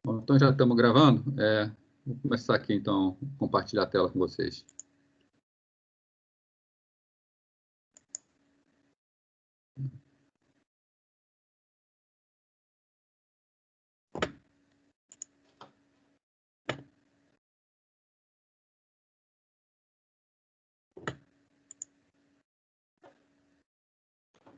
Bom, então, já estamos gravando. Vou começar aqui, então, compartilhar a tela com vocês.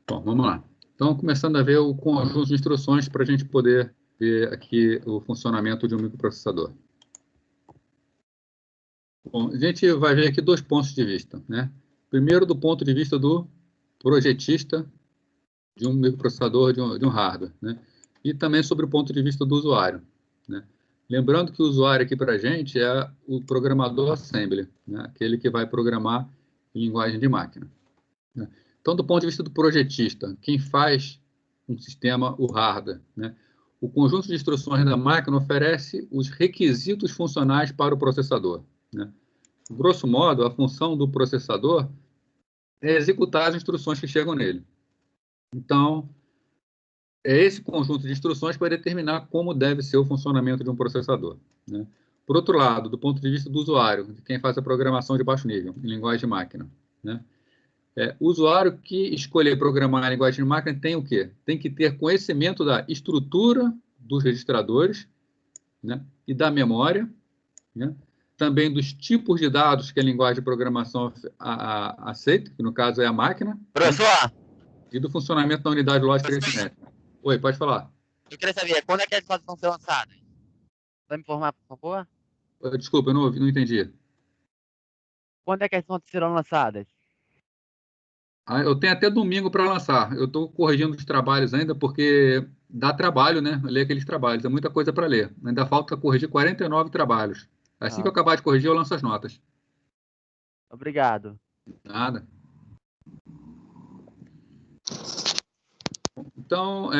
Bom, vamos lá. Então, começando a ver o conjunto de instruções para a gente poder ver aqui o funcionamento de um microprocessador. Bom, a gente vai ver aqui dois pontos de vista, né? Primeiro, do ponto de vista do projetista de um microprocessador, de um hardware, né? E também sobre o ponto de vista do usuário, né? Lembrando que o usuário aqui para a gente é o programador assembly, né? Aquele que vai programar em linguagem de máquina, né? Então, do ponto de vista do projetista, quem faz um sistema, o hardware, né? O conjunto de instruções da máquina oferece os requisitos funcionais para o processador, né? Grosso modo, a função do processador é executar as instruções que chegam nele. Então, é esse conjunto de instruções que vai determinar como deve ser o funcionamento de um processador, né? Por outro lado, do ponto de vista do usuário, de quem faz a programação de baixo nível, em linguagem de máquina, né? O usuário que escolher programar em linguagem de máquina tem o quê? Tem que ter conhecimento da estrutura dos registradores, né? E da memória, né? Também dos tipos de dados que a linguagem de programação aceita, que no caso é a máquina. Professor, né? E do funcionamento da unidade lógica aritmética. Oi, pode falar. eu queria saber, quando é que as fotos vão ser lançadas? Vai me informar, por favor? Desculpa, eu não entendi. Quando é que as fotos serão lançadas? Eu tenho até domingo para lançar. Eu estou corrigindo os trabalhos ainda, porque dá trabalho, né? Ler aqueles trabalhos. É muita coisa para ler. Ainda falta corrigir 49 trabalhos. Assim que eu acabar de corrigir, eu lanço as notas. Obrigado. Nada. Então,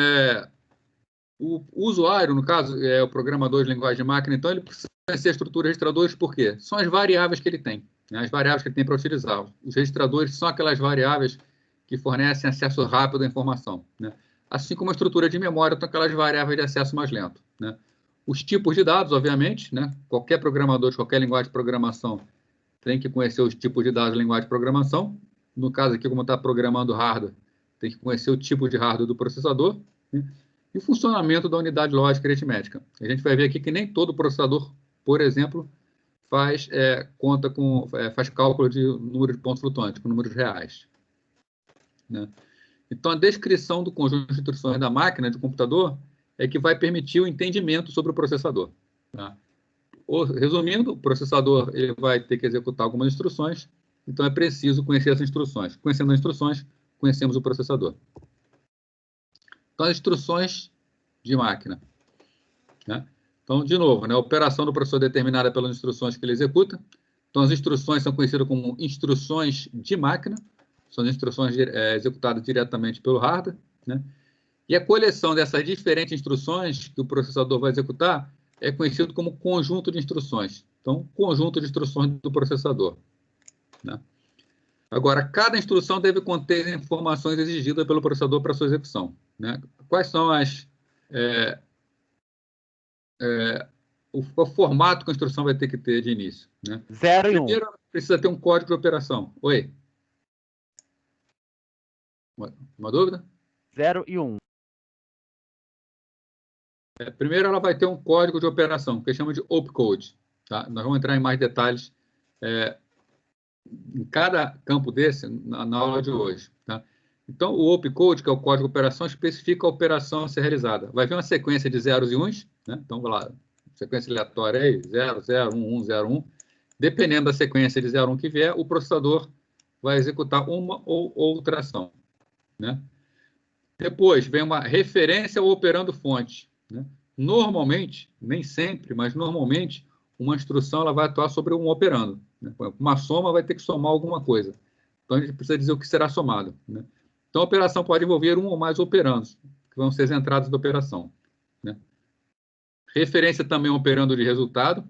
o usuário, no caso, é o programador de linguagem de máquina, então ele precisa conhecer a estrutura de registradores, por quê? São as variáveis que ele tem, né? As variáveis que ele tem para utilizar. Os registradores são aquelas variáveis que fornecem acesso rápido à informação, né? Assim como a estrutura de memória são aquelas variáveis de acesso mais lento, né? Os tipos de dados, obviamente, né? Qualquer programador de qualquer linguagem de programação tem que conhecer os tipos de dados da linguagem de programação. No caso aqui, como está programando hardware, tem que conhecer o tipo de hardware do processador, né? E o funcionamento da unidade lógica aritmética. A gente vai ver aqui que nem todo processador, por exemplo, faz cálculo de número de pontos flutuantes, com números reais, né? Então, a descrição do conjunto de instruções da máquina, de computador, é que vai permitir o entendimento sobre o processador, tá? Resumindo, o processador ele vai ter que executar algumas instruções, então é preciso conhecer as instruções. Conhecendo as instruções, conhecemos o processador. Então, as instruções de máquina, né? Então, de novo, né, a operação do processador é determinada pelas instruções que ele executa. Então, as instruções são conhecidas como instruções de máquina, são as instruções executadas diretamente pelo hardware, né? E a coleção dessas diferentes instruções que o processador vai executar é conhecido como conjunto de instruções. Então, conjunto de instruções do processador, né? Agora, cada instrução deve conter informações exigidas pelo processador para sua execução, né? Quais são o formato que a instrução vai ter que ter de início, né? 0 e 1. Primeiro, precisa ter um código de operação. Oi? Uma dúvida? 0 e 1. Primeiro, ela vai ter um código de operação, que chama de opcode, tá? Nós vamos entrar em mais detalhes em cada campo desse na aula de hoje, tá? Então, o opcode, que é o código de operação, especifica a operação a ser realizada. Vai vir uma sequência de zeros e uns, né? Então, vai lá, sequência aleatória aí, 0, 0, 1, 1, 0, 1. Dependendo da sequência de 0, 1 que vier, o processador vai executar uma ou outra ação, né? Depois, vem uma referência ao operando fonte, né? Normalmente, nem sempre, mas normalmente, uma instrução ela vai atuar sobre um operando, né? Uma soma vai ter que somar alguma coisa. Então, a gente precisa dizer o que será somado, né? Então, a operação pode envolver um ou mais operandos, que vão ser as entradas da operação, né? Referência também ao operando de resultado.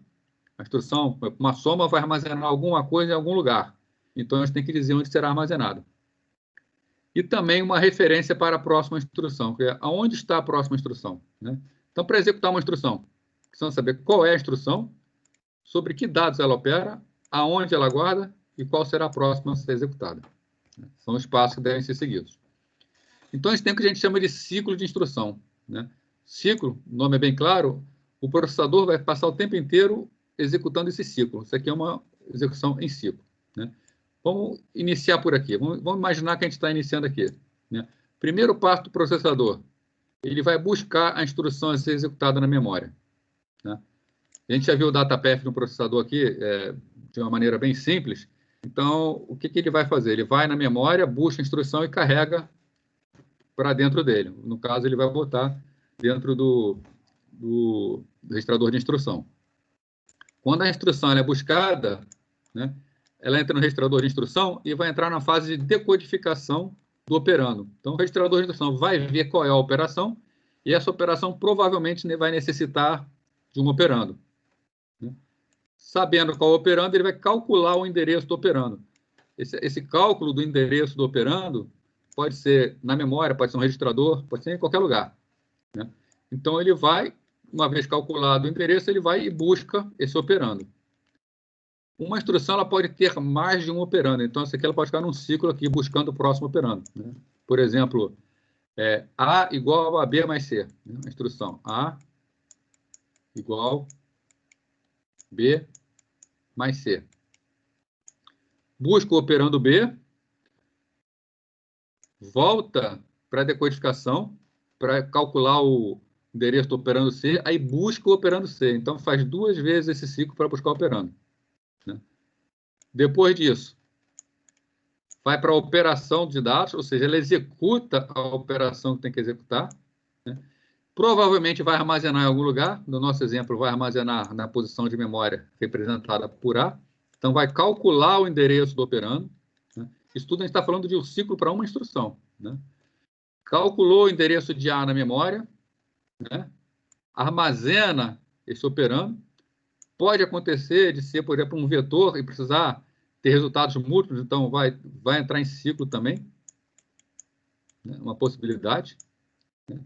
A instrução, uma soma vai armazenar alguma coisa em algum lugar. Então, a gente tem que dizer onde será armazenado. E também uma referência para a próxima instrução, que é aonde está a próxima instrução, né? Então, para executar uma instrução, precisamos saber qual é a instrução, sobre que dados ela opera, aonde ela guarda e qual será a próxima a ser executada. São os passos que devem ser seguidos. Então, a gente tem o que a gente chama de ciclo de instrução, né? Ciclo, o nome é bem claro, o processador vai passar o tempo inteiro executando esse ciclo. Isso aqui é uma execução em ciclo, né? Vamos iniciar por aqui. Vamos imaginar que a gente está iniciando aqui, né? Primeiro passo do processador, ele vai buscar a instrução a ser executada na memória, né? A gente já viu o datapath no processador aqui de uma maneira bem simples. Então, o que ele vai fazer? Ele vai na memória, busca a instrução e carrega para dentro dele. No caso, ele vai botar dentro do registrador de instrução. Quando a instrução é buscada, né, ela entra no registrador de instrução e vai entrar na fase de decodificação do operando. Então, o registrador de instrução vai ver qual é a operação e essa operação provavelmente vai necessitar de um operando, né? Sabendo qual é o operando, ele vai calcular o endereço do operando. Esse cálculo do endereço do operando pode ser na memória, pode ser um registrador, pode ser em qualquer lugar, né? Então, ele vai, uma vez calculado o endereço, ele vai e busca esse operando. Uma instrução ela pode ter mais de um operando. Então, essa aqui ela pode ficar num ciclo aqui, buscando o próximo operando, né? Por exemplo, A igual a B mais C, né? A instrução A igual B mais C. Busca o operando B, volta para a decodificação, para calcular o endereço do operando C, aí busca o operando C. Então, faz 2 vezes esse ciclo para buscar o operando, né? Depois disso, vai para a operação de dados, ou seja, ela executa a operação que tem que executar, né? Provavelmente vai armazenar em algum lugar. No nosso exemplo, vai armazenar na posição de memória representada por A. Então, vai calcular o endereço do operando, né? Isso tudo a gente está falando de um ciclo para uma instrução, né? Calculou o endereço de A na memória, né? Armazena esse operando. Pode acontecer de ser, por exemplo, um vetor e precisar ter resultados múltiplos, então vai entrar em ciclo também, né? Uma possibilidade, né?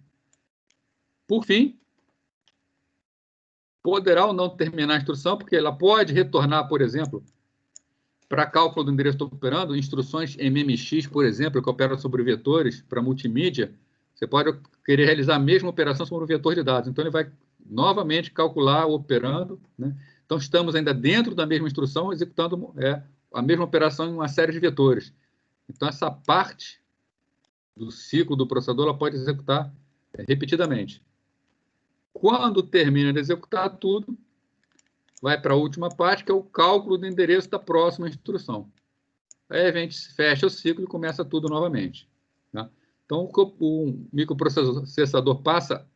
Por fim, poderá ou não terminar a instrução, porque ela pode retornar, por exemplo, para cálculo do endereço do operando, instruções MMX, por exemplo, que operam sobre vetores para multimídia. Você pode querer realizar a mesma operação sobre um vetor de dados. Então, ele vai novamente calcular o operando, né? Então, estamos ainda dentro da mesma instrução, executando a mesma operação em uma série de vetores. Então, essa parte do ciclo do processador ela pode executar repetidamente. Quando termina de executar tudo, vai para a última parte, que é o cálculo do endereço da próxima instrução. Aí a gente fecha o ciclo e começa tudo novamente, tá? Então, o microprocessador passa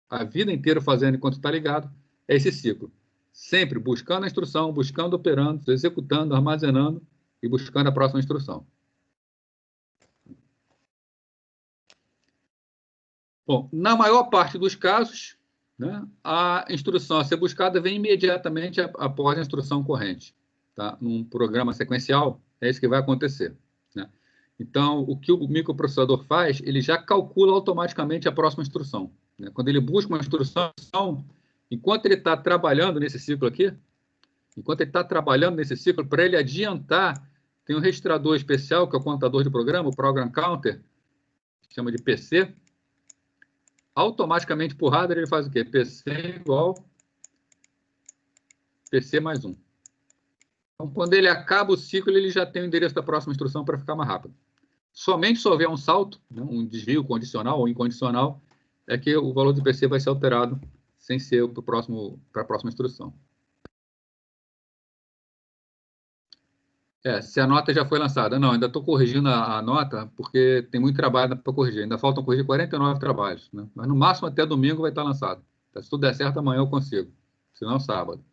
a vida inteira fazendo enquanto está ligado é esse ciclo. Sempre buscando a instrução, buscando operando, executando, armazenando e buscando a próxima instrução. Bom, na maior parte dos casos, né, a instrução a ser buscada vem imediatamente após a instrução corrente, tá? Num programa sequencial, é isso que vai acontecer, né? Então, o que o microprocessador faz, ele já calcula automaticamente a próxima instrução, né? Quando ele busca uma instrução, enquanto ele está trabalhando nesse ciclo aqui, para ele adiantar, tem um registrador especial, que é o contador de programa, o Program Counter, que chama de PC. Automaticamente, por hardware, ele faz o quê? PC igual PC mais 1. Então, quando ele acaba o ciclo, ele já tem o endereço da próxima instrução para ficar mais rápido. Somente se houver um salto, né, um desvio condicional ou incondicional, é que o valor do PC vai ser alterado sem ser para a próxima instrução. Se a nota já foi lançada. Não, ainda estou corrigindo a nota, porque tem muito trabalho para corrigir. Ainda faltam corrigir 49 trabalhos, né? Mas no máximo até domingo vai estar lançado. Então, se tudo der certo, amanhã eu consigo. Se não, sábado.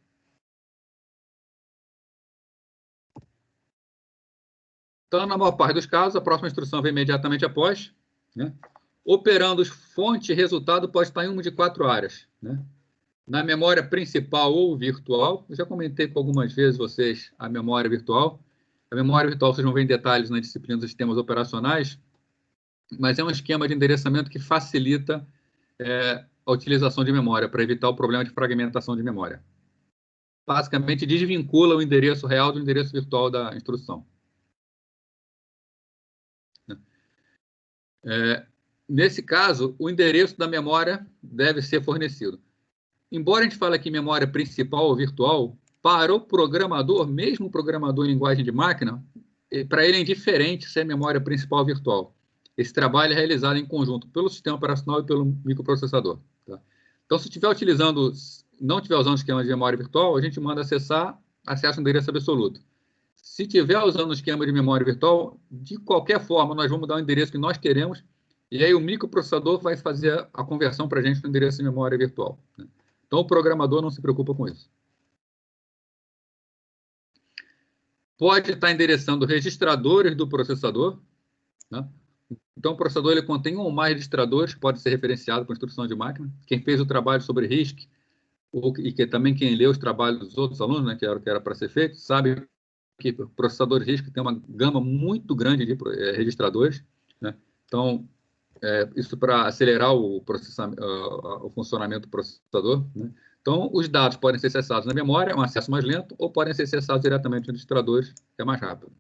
Então, na maior parte dos casos, a próxima instrução vem imediatamente após, né? Operando os fonte e resultado pode estar em uma de 4 áreas, né? Na memória principal ou virtual, eu já comentei com algumas vezes vocês a memória virtual. A memória virtual vocês vão ver em detalhes na disciplina dos sistemas operacionais, mas é um esquema de endereçamento que facilita a utilização de memória, para evitar o problema de fragmentação de memória. Basicamente, desvincula o endereço real do endereço virtual da instrução. Nesse caso, o endereço da memória deve ser fornecido. Embora a gente fale aqui memória principal ou virtual, para o programador, mesmo o programador em linguagem de máquina, para ele é indiferente se é memória principal ou virtual. Esse trabalho é realizado em conjunto pelo sistema operacional e pelo microprocessador. Tá? Então, se não estiver usando o esquema de memória virtual, a gente manda acessar acesso ao endereço absoluto. Se estiver usando o esquema de memória virtual, de qualquer forma, nós vamos dar o endereço que nós queremos, e aí o microprocessador vai fazer a conversão para a gente no endereço de memória virtual. Né? Então, o programador não se preocupa com isso. Pode estar endereçando registradores do processador. Né? Então, o processador ele contém um ou mais registradores que podem ser referenciados com instrução de máquina. Quem fez o trabalho sobre RISC, e que também quem leu os trabalhos dos outros alunos, né, que era para ser feito, sabe que o processador RISC tem uma gama muito grande de registradores. Né? Então, isso para acelerar o funcionamento do processador. Né? Então, os dados podem ser acessados na memória, é um acesso mais lento, ou podem ser acessados diretamente nos registradores, que é mais rápido.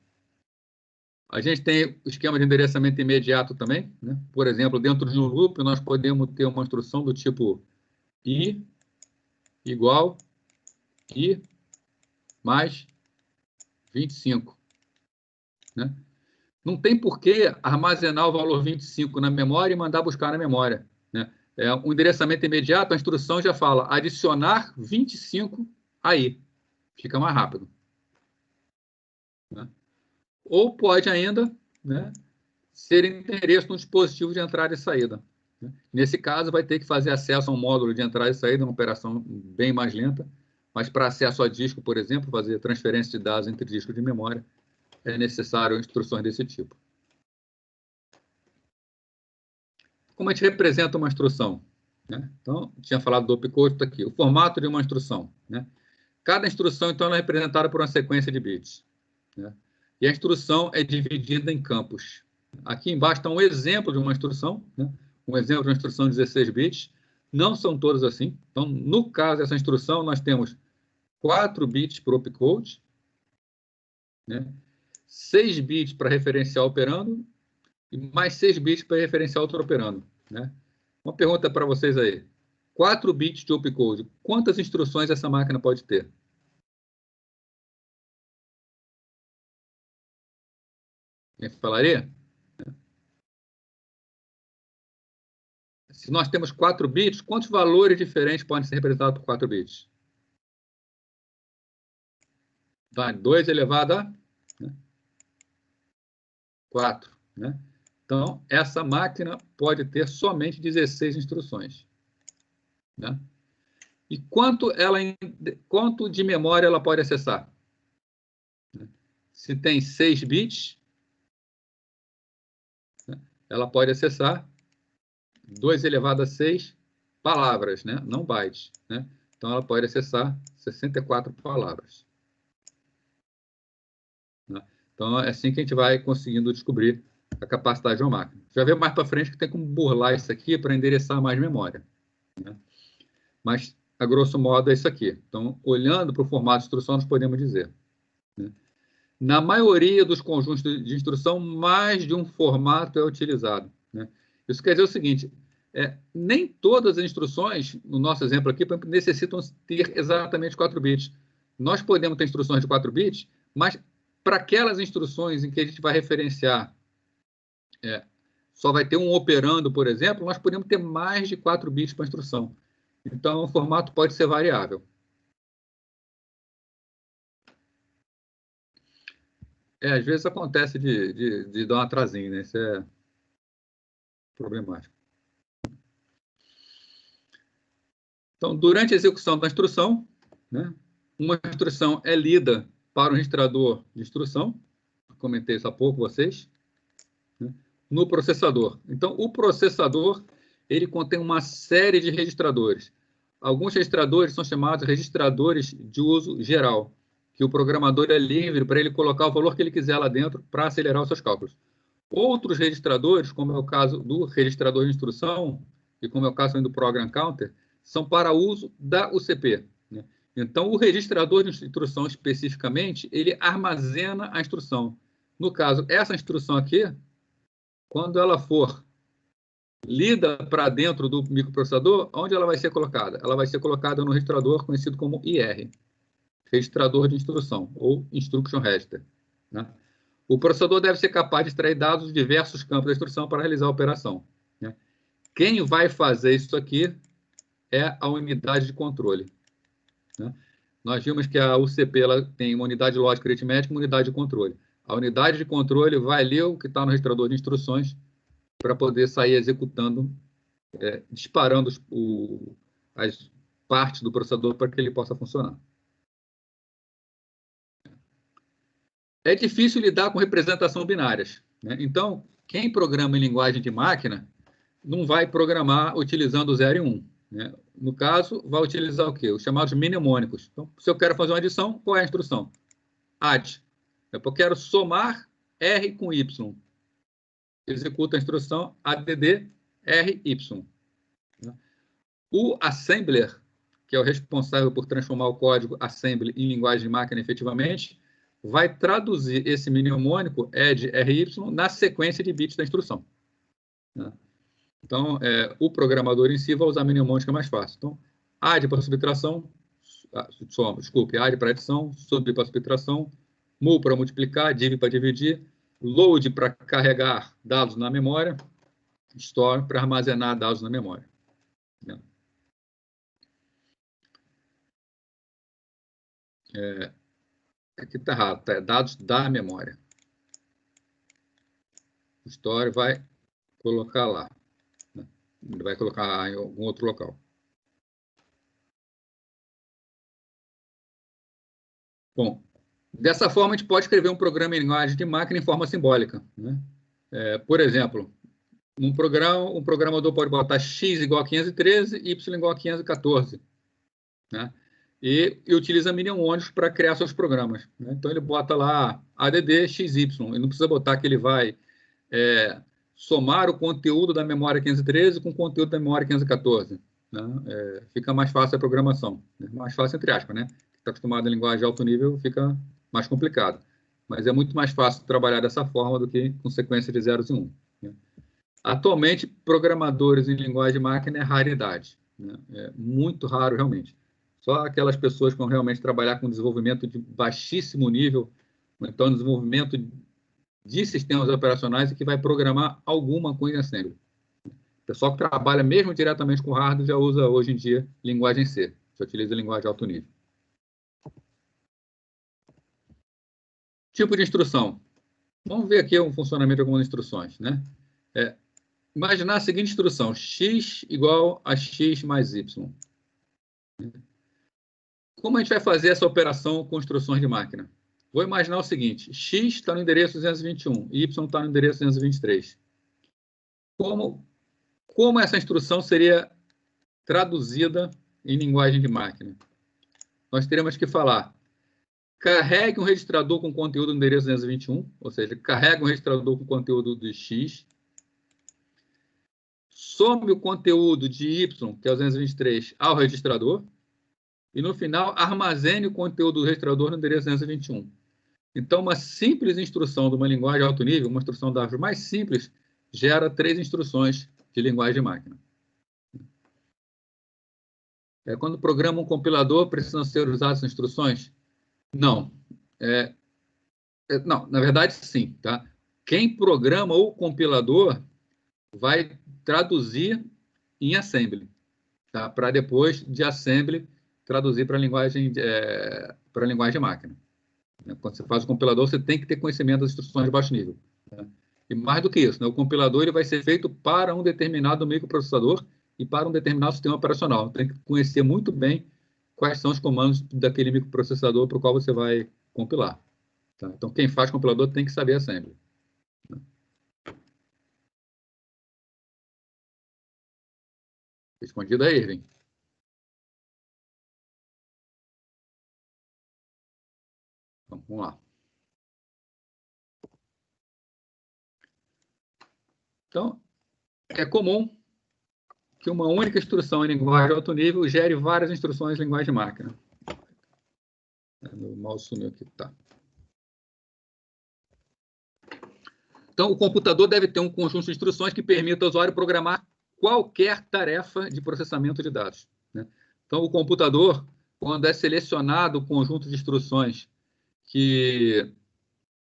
A gente tem o esquema de endereçamento imediato também. Né? Por exemplo, dentro de um loop, nós podemos ter uma instrução do tipo i igual i mais 25. Né? Não tem por que armazenar o valor 25 na memória e mandar buscar na memória. Né? O endereçamento imediato, a instrução já fala adicionar 25 aí. Fica mais rápido. Né? Ou pode ainda, né, ser endereço no dispositivo de entrada e saída. Né? Nesse caso, vai ter que fazer acesso a um módulo de entrada e saída, uma operação bem mais lenta, mas para acesso a disco, por exemplo, fazer transferência de dados entre discos de memória, é necessário instruções desse tipo. Como a gente representa uma instrução? Né? Então, tinha falado do opcode, está aqui. O formato de uma instrução. Né? Cada instrução, então, ela é representada por uma sequência de bits. Né? E a instrução é dividida em campos. Aqui embaixo está um exemplo de uma instrução, né? Um exemplo de uma instrução de 16 bits. Não são todas assim. Então, no caso dessa instrução, nós temos 4 bits para o opcode, né? 6 bits para referenciar operando e mais 6 bits para referenciar outro operando. Né? Uma pergunta para vocês aí. 4 bits de opcode, quantas instruções essa máquina pode ter? Quem falaria? Se nós temos 4 bits, quantos valores diferentes podem ser representados por 4 bits? Vai, 2 elevado a 4. Né? Então, essa máquina pode ter somente 16 instruções. Né? E quanto de memória ela pode acessar? Se tem 6 bits, ela pode acessar 2 elevado a 6 palavras, né? Não bytes. Né? Então, ela pode acessar 64 palavras. Né? Então, é assim que a gente vai conseguindo descobrir a capacidade de uma máquina. Já vê mais para frente que tem como burlar isso aqui para endereçar mais memória. Né? Mas, a grosso modo, é isso aqui. Então, olhando para o formato de instrução, nós podemos dizer. Né? Na maioria dos conjuntos de instrução, mais de um formato é utilizado. Né? Isso quer dizer o seguinte, nem todas as instruções, no nosso exemplo aqui, necessitam ter exatamente 4 bits. Nós podemos ter instruções de 4 bits, mas para aquelas instruções em que a gente vai referenciar, só vai ter um operando, por exemplo, nós podemos ter mais de 4 bits para a instrução. Então, o formato pode ser variável. Às vezes acontece de dar um atrasinho, né? Isso é problemático. Então, durante a execução da instrução, né, uma instrução é lida para o registrador de instrução, comentei isso há pouco com vocês, né, no processador. Então, o processador, ele contém uma série de registradores. Alguns registradores são chamados registradores de uso geral, que o programador é livre para ele colocar o valor que ele quiser lá dentro para acelerar os seus cálculos. Outros registradores, como é o caso do registrador de instrução, e como é o caso do Program Counter, são para uso da UCP. Né? Então, o registrador de instrução especificamente, ele armazena a instrução. No caso, essa instrução aqui, quando ela for lida para dentro do microprocessador, onde ela vai ser colocada? Ela vai ser colocada no registrador conhecido como IR, registrador de instrução, ou Instruction Register. Né? O processador deve ser capaz de extrair dados de diversos campos da instrução para realizar a operação. Né? Quem vai fazer isso aqui é a unidade de controle. Né? Nós vimos que a UCP ela tem uma unidade lógica e aritmética e uma unidade de controle. A unidade de controle vai ler o que está no registrador de instruções para poder sair executando, disparando as partes do processador para que ele possa funcionar. É difícil lidar com representação binárias. Né? Então, quem programa em linguagem de máquina não vai programar utilizando 0 e 1. Né? No caso, vai utilizar o quê? Os chamados mnemônicos. Então, se eu quero fazer uma adição, qual é a instrução? Add. Eu quero somar R com Y. Executa a instrução add RY. O assembler, que é o responsável por transformar o código assembly em linguagem de máquina efetivamente, vai traduzir esse mnemônico add RY na sequência de bits da instrução. Então, o programador em si vai usar mnemônica mais fácil. Então, add para subtração, add para adição, sub para subtração, mul para multiplicar, div para dividir, load para carregar dados na memória, store para armazenar dados na memória. Aqui está errado, tá? Dados da memória. Store vai colocar lá. Né? Ele vai colocar em algum outro local. Bom, dessa forma, a gente pode escrever um programa em linguagem de máquina em forma simbólica. Né? Por exemplo, um programador pode botar x igual a 513, y igual a 514. Né? E utiliza mnemônicos para criar seus programas. Né? Então, ele bota lá add xy. Ele não precisa botar que ele vai somar o conteúdo da memória 513 com o conteúdo da memória 514. Né? Fica mais fácil a programação. Né? Mais fácil, entre aspas. Né? Quem está acostumado a linguagem de alto nível fica mais complicado. Mas é muito mais fácil trabalhar dessa forma do que com sequência de zeros e 1. Né? Atualmente, programadores em linguagem de máquina é raridade. Né? É muito raro, realmente. Só aquelas pessoas que vão realmente trabalhar com desenvolvimento de baixíssimo nível, ou então desenvolvimento de sistemas operacionais e que vai programar alguma coisa em assembly. O pessoal que trabalha mesmo diretamente com hardware já usa hoje em dia linguagem C, já utiliza linguagem de alto nível. Tipo de instrução. Vamos ver aqui o funcionamento de algumas instruções. Né? Imaginar a seguinte instrução, x igual a x mais y. Como a gente vai fazer essa operação com instruções de máquina? Vou imaginar o seguinte, x está no endereço 221, y está no endereço 223. Como essa instrução seria traduzida em linguagem de máquina? Nós teremos que falar, carregue um registrador com conteúdo no endereço 221, ou seja, carregue um registrador com conteúdo de x, some o conteúdo de y, que é o 223, ao registrador, e no final armazene o conteúdo do registrador no endereço 221. Então, uma simples instrução de uma linguagem de alto nível, uma instrução das mais simples, gera 3 instruções de linguagem de máquina. Quando programa um compilador, precisam ser usadas essas instruções? Não. Não, na verdade, sim. Tá? Quem programa o compilador vai traduzir em assembly, tá? Para depois de assembly traduzir para a linguagem de máquina. Quando você faz o compilador, você tem que ter conhecimento das instruções de baixo nível. Né? E mais do que isso, né? O compilador ele vai ser feito para um determinado microprocessador e para um determinado sistema operacional. Tem que conhecer muito bem quais são os comandos daquele microprocessador para o qual você vai compilar. Tá? Então, quem faz compilador tem que saber assembly. Respondido aí, Irving. Então, vamos lá. Então, é comum que uma única instrução em linguagem de alto nível gere várias instruções em linguagem de máquina. Meu mouse sumiu aqui, tá. Então, o computador deve ter um conjunto de instruções que permita ao usuário programar qualquer tarefa de processamento de dados, né? Então, o computador, quando é selecionado o conjunto de instruções que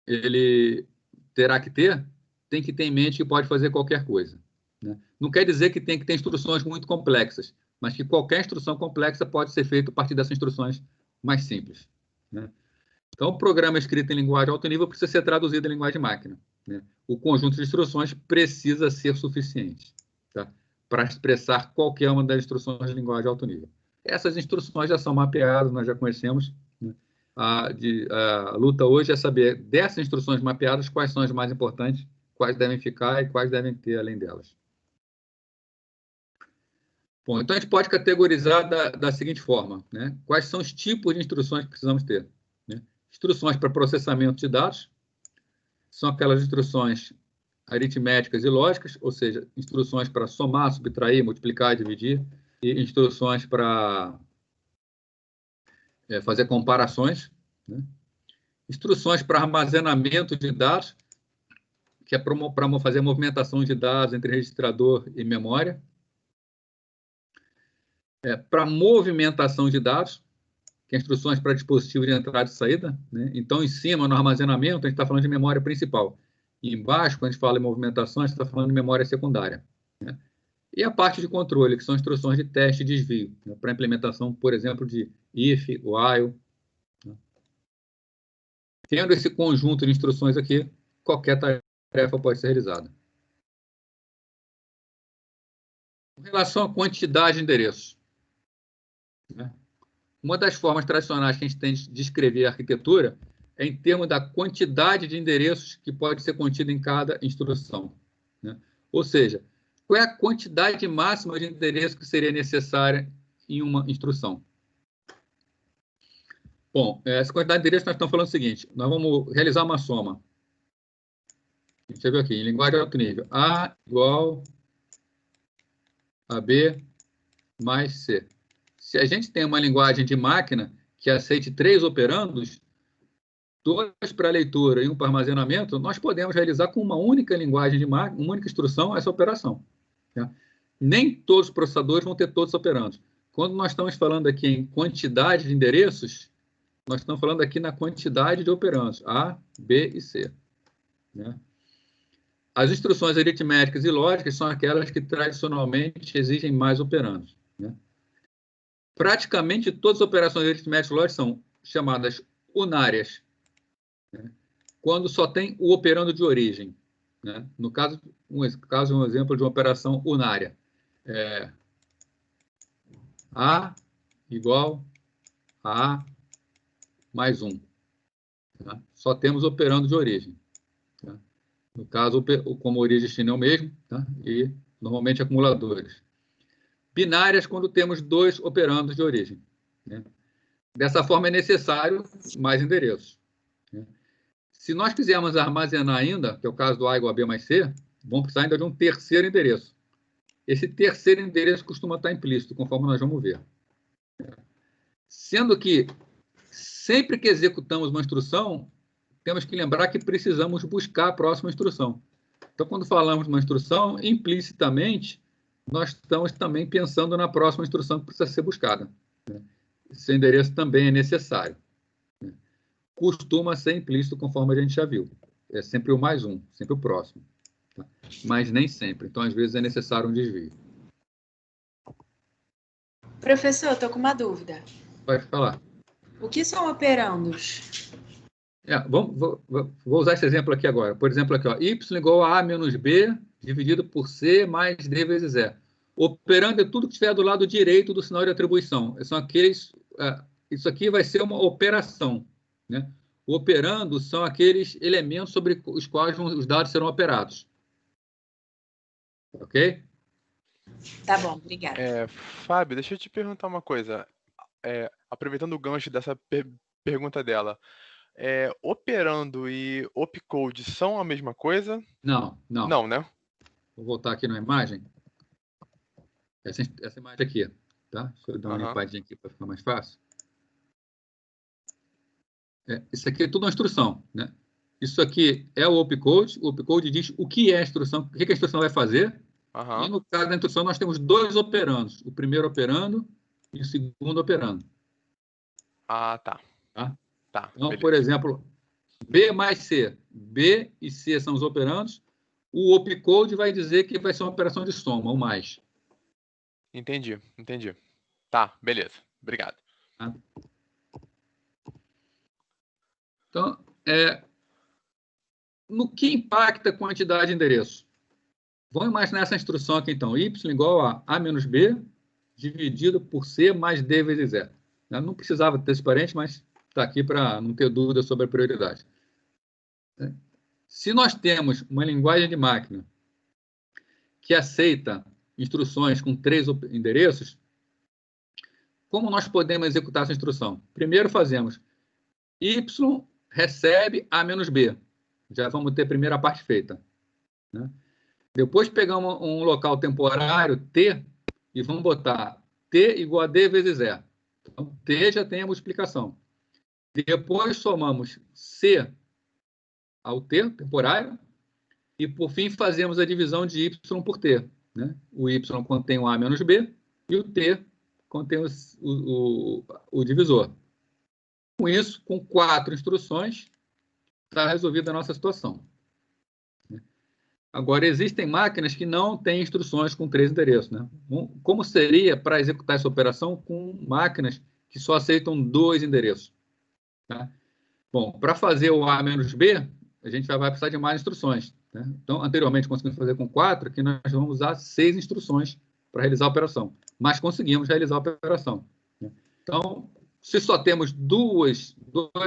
ele terá que ter, tem que ter em mente que pode fazer qualquer coisa, né? Não quer dizer que tem que ter instruções muito complexas, mas que qualquer instrução complexa pode ser feita a partir dessas instruções mais simples, né? Então, o programa escrito em linguagem alto nível precisa ser traduzido em linguagem de máquina, né? O conjunto de instruções precisa ser suficiente, tá? Para expressar qualquer uma das instruções de linguagem alto nível. Essas instruções já são mapeadas, nós já conhecemos, né? A luta hoje é saber dessas instruções mapeadas quais são as mais importantes, quais devem ficar e quais devem ter além delas. Bom, então a gente pode categorizar da seguinte forma, né? Quais são os tipos de instruções que precisamos ter, né? Instruções para processamento de dados são aquelas instruções aritméticas e lógicas, ou seja, instruções para somar, subtrair, multiplicar, dividir, e instruções para fazer comparações, né? Instruções para armazenamento de dados, que é para fazer a movimentação de dados entre registrador e memória. Para movimentação de dados, que é instruções para dispositivo de entrada e saída, né? Então, em cima, no armazenamento, a gente está falando de memória principal. E embaixo, quando a gente fala em movimentação, a gente está falando de memória secundária, né? E a parte de controle, que são instruções de teste e desvio, né? Para implementação, por exemplo, de if, while, né? Tendo esse conjunto de instruções aqui, qualquer tarefa pode ser realizada. Com relação à quantidade de endereços, né? Uma das formas tradicionais que a gente tem de descrever a arquitetura é em termos da quantidade de endereços que pode ser contida em cada instrução, né? Ou seja, qual é a quantidade máxima de endereços que seria necessária em uma instrução? Bom, essa quantidade de endereços nós estamos falando o seguinte, nós vamos realizar uma soma. A gente já viu aqui, em linguagem de alto nível, A igual a B mais C. Se a gente tem uma linguagem de máquina que aceite 3 operandos, 2 para leitura e 1 para armazenamento, nós podemos realizar com uma única linguagem de máquina, uma única instrução, essa operação, tá? Nem todos os processadores vão ter todos os operandos. Quando nós estamos falando aqui em quantidade de endereços, nós estamos falando aqui na quantidade de operandos, A, B e C, né? As instruções aritméticas e lógicas são aquelas que tradicionalmente exigem mais operandos, né? Praticamente todas as operações aritméticas e lógicas são chamadas unárias, né? Quando só tem o operando de origem, né? No caso, um exemplo de uma operação unária. A igual a A mais 1. Tá? Só temos operando de origem, tá? No caso, como origem e destino é o mesmo, tá? E normalmente acumuladores. Binárias, quando temos 2 operandos de origem, né? Dessa forma, é necessário mais endereços, né? Se nós quisermos armazenar ainda, que é o caso do A igual a B mais C, vamos precisar ainda de um terceiro endereço. Esse terceiro endereço costuma estar implícito, conforme nós vamos ver. Sendo que, sempre que executamos uma instrução, temos que lembrar que precisamos buscar a próxima instrução. Então, quando falamos de uma instrução, implicitamente, nós estamos também pensando na próxima instrução que precisa ser buscada, né? Esse endereço também é necessário, né? Costuma ser implícito, conforme a gente já viu. É sempre o mais 1, sempre o próximo, tá? Mas nem sempre. Então, às vezes, é necessário um desvio. Professor, estou com uma dúvida. Pode falar. O que são operandos? Vou usar esse exemplo aqui agora. Por exemplo, aqui, ó, y igual a menos b dividido por c mais d vezes e. Operando é tudo que estiver do lado direito do sinal de atribuição. São aqueles, isso aqui vai ser uma operação, né? O operando são aqueles elementos sobre os quais os dados serão operados. Ok? Tá bom, obrigada. Fábio, deixa eu te perguntar uma coisa. Aproveitando o gancho dessa pergunta dela, operando e opcode são a mesma coisa? Não. Não, né? Vou voltar aqui na imagem. essa imagem aqui, tá? Deixa eu dar uma limpadinha aqui para ficar mais fácil. Isso aqui é tudo uma instrução, né? Isso aqui é o opcode. O opcode diz o que é a instrução, o que a instrução vai fazer. E no caso da instrução, nós temos dois operandos. O primeiro operando e o segundo operando. Ah, tá. Então, beleza. por exemplo, B mais C. B e C são os operandos. O opcode vai dizer que vai ser uma operação de soma, ou mais. Entendi. Tá, beleza. Obrigado. Tá? Então, no que impacta a quantidade de endereço? Vamos imaginar essa instrução aqui, então. Y igual a menos B dividido por C mais D vezes zero. Eu não precisava ter esse parente, mas está aqui para não ter dúvida sobre a prioridade. Se nós temos uma linguagem de máquina que aceita instruções com 3 endereços, como nós podemos executar essa instrução? Primeiro fazemos Y recebe A menos B. Já vamos ter a primeira parte feita, né? Depois pegamos um local temporário, T, e vamos botar T igual a D vezes E. Então, T já tem a multiplicação. Depois somamos C ao T, temporário, e, por fim, fazemos a divisão de Y por T, né? O Y contém o A menos B e o T contém o divisor. Com isso, com 4 instruções, está resolvida a nossa situação. Agora, existem máquinas que não têm instruções com 3 endereços, né? Como seria para executar essa operação com máquinas que só aceitam 2 endereços? Tá? Bom, para fazer o A menos B, a gente vai precisar de mais instruções, né? Então, anteriormente conseguimos fazer com 4, aqui nós vamos usar 6 instruções para realizar a operação, mas conseguimos realizar a operação, né? Então, se só temos dois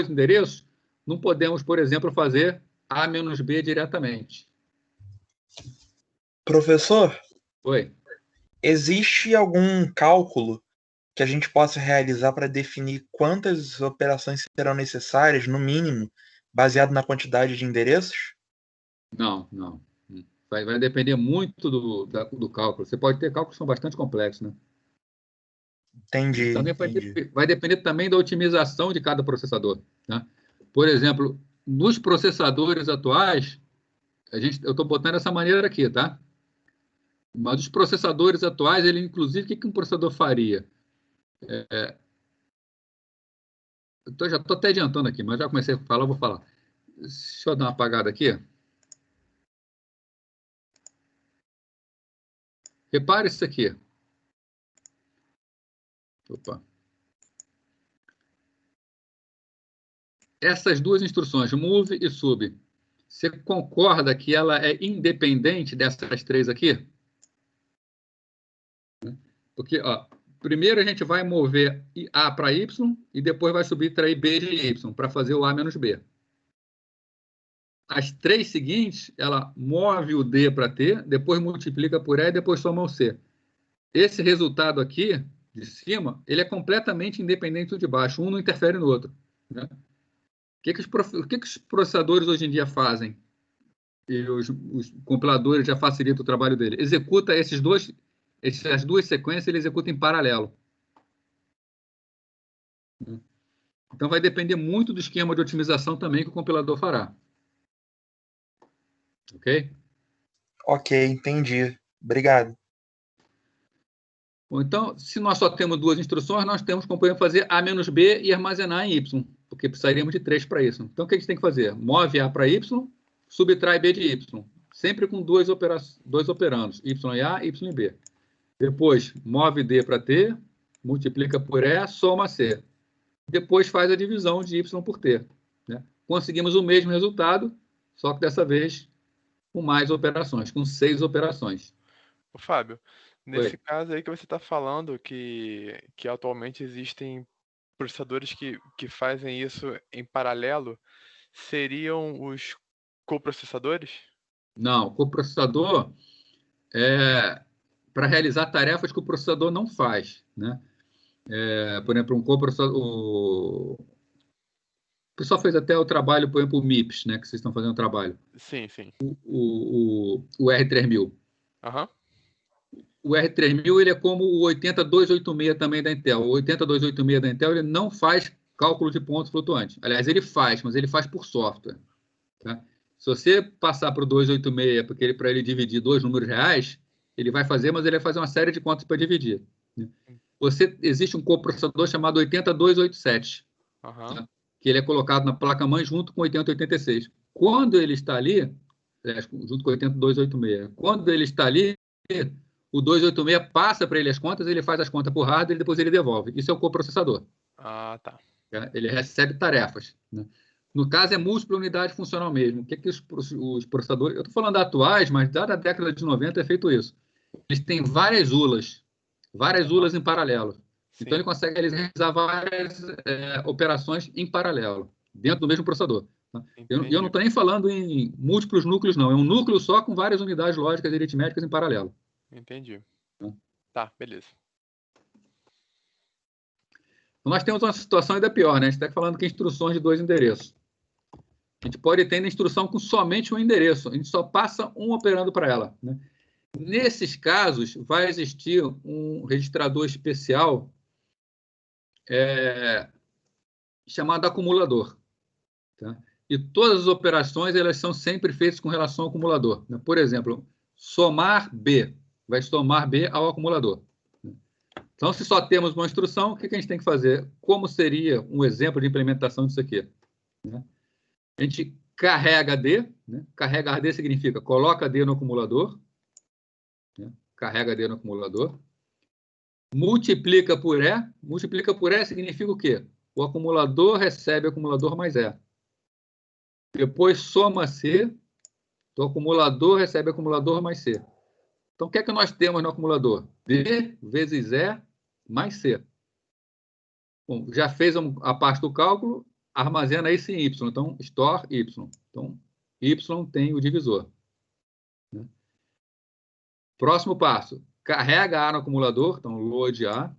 endereços, não podemos, por exemplo, fazer A menos B diretamente. Professor? Oi. Existe algum cálculo que a gente possa realizar para definir quantas operações serão necessárias, no mínimo, baseado na quantidade de endereços? Não. Vai depender muito do cálculo. Você pode ter cálculos que são bastante complexos, né? Entendi. Vai depender também da otimização de cada processador, né? Por exemplo, nos processadores atuais, eu estou botando dessa maneira aqui, tá? Mas os processadores atuais, inclusive, o que um processador faria? Já estou até adiantando aqui, mas já comecei a falar, vou falar. Deixa eu dar uma apagada aqui. Repare isso aqui. Opa. Essas duas instruções, move e sub, você concorda que ela é independente dessas 3 aqui? Porque, primeiro a gente vai mover A para Y e depois vai subtrair B de Y para fazer o A menos B. As 3 seguintes, ela move o D para T, depois multiplica por E e depois soma o C. Esse resultado aqui, de cima, ele é completamente independente do de baixo. Um não interfere no outro, né? O que os processadores hoje em dia fazem? E os compiladores já facilitam o trabalho dele. Executa essas duas sequências, ele executa em paralelo. Então, vai depender muito do esquema de otimização também que o compilador fará. Ok? Ok, entendi. Obrigado. Bom, então, se nós só temos 2 instruções, nós temos como fazer A menos B e armazenar em Y, porque precisaríamos de 3 para isso. Então, o que a gente tem que fazer? Move A para Y, subtrai B de Y, sempre com dois operandos, Y em A, Y em B. Depois, move D para T, multiplica por E, soma C. Depois faz a divisão de Y por T, né? Conseguimos o mesmo resultado, só que dessa vez com mais operações, com 6 operações. Ô, Fábio, nesse caso aí que você está falando que atualmente existem processadores que fazem isso em paralelo, seriam os coprocessadores? Não, coprocessador é para realizar tarefas que o processador não faz, né? Por exemplo, um coprocessador... O pessoal fez até o trabalho, por exemplo, o MIPS, né? Que vocês estão fazendo o trabalho. Sim. O R3000. Aham. o R3000 ele é como o 80286 também da Intel. O 80286 da Intel ele não faz cálculo de pontos flutuantes. Aliás, ele faz, mas ele faz por software. Tá? Se você passar para o 286 para ele dividir dois números reais, ele vai fazer, mas ele vai fazer uma série de contas para dividir. Né? Existe um coprocessador chamado 80287, tá? Que ele é colocado na placa-mãe junto com 8086. Quando ele está ali, junto com 80286, quando ele está ali, o 286 passa para ele as contas, ele faz as contas por hardware e depois ele devolve. Isso é o coprocessador. Ah, tá. Ele recebe tarefas. Né? No caso, é múltipla unidade funcional mesmo. O que os processadores... Eu estou falando atuais, mas desde a década de 90 é feito isso. Eles têm várias ULAs em paralelo. Sim. Então, ele consegue realizar várias operações em paralelo, dentro do mesmo processador. Tá? Eu não estou nem falando em múltiplos núcleos, não. É um núcleo só com várias unidades lógicas e aritméticas em paralelo. Entendi. Tá, beleza. Nós temos uma situação ainda pior, né? A gente está falando que instruções de 2 endereços. A gente pode ter na instrução com somente um endereço. A gente só passa um operando para ela. Né? Nesses casos, vai existir um registrador especial chamado acumulador. Tá? E todas as operações elas são sempre feitas com relação ao acumulador. Né? Por exemplo, somar B. Vai somar B ao acumulador. Então, se só temos uma instrução, o que a gente tem que fazer? Como seria um exemplo de implementação disso aqui? Né? A gente carrega D. Né? Carregar D significa coloca D no acumulador. Né? Carrega D no acumulador. Multiplica por E. Multiplica por E significa o quê? O acumulador recebe o acumulador mais E. Depois soma C. O acumulador recebe o acumulador mais C. Então, o que é que nós temos no acumulador? D vezes E mais C. Bom, já fez a parte do cálculo, armazena isso em Y. Então, store Y. Então, Y tem o divisor. Né? Próximo passo. Carrega A no acumulador. Então, load A.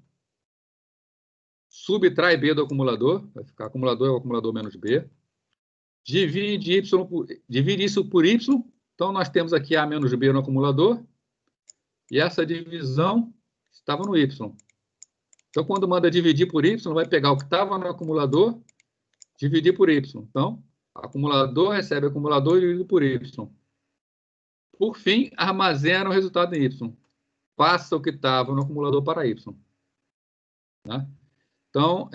Subtrai B do acumulador. Vai ficar acumulador é o acumulador menos B. Divide isso por Y. Então, nós temos aqui A menos B no acumulador. E essa divisão estava no Y. Então, quando manda dividir por Y, vai pegar o que estava no acumulador, dividir por Y. Então, acumulador recebe acumulador dividido por Y. Por fim, armazena o resultado em Y. Passa o que estava no acumulador para Y. Tá? Então,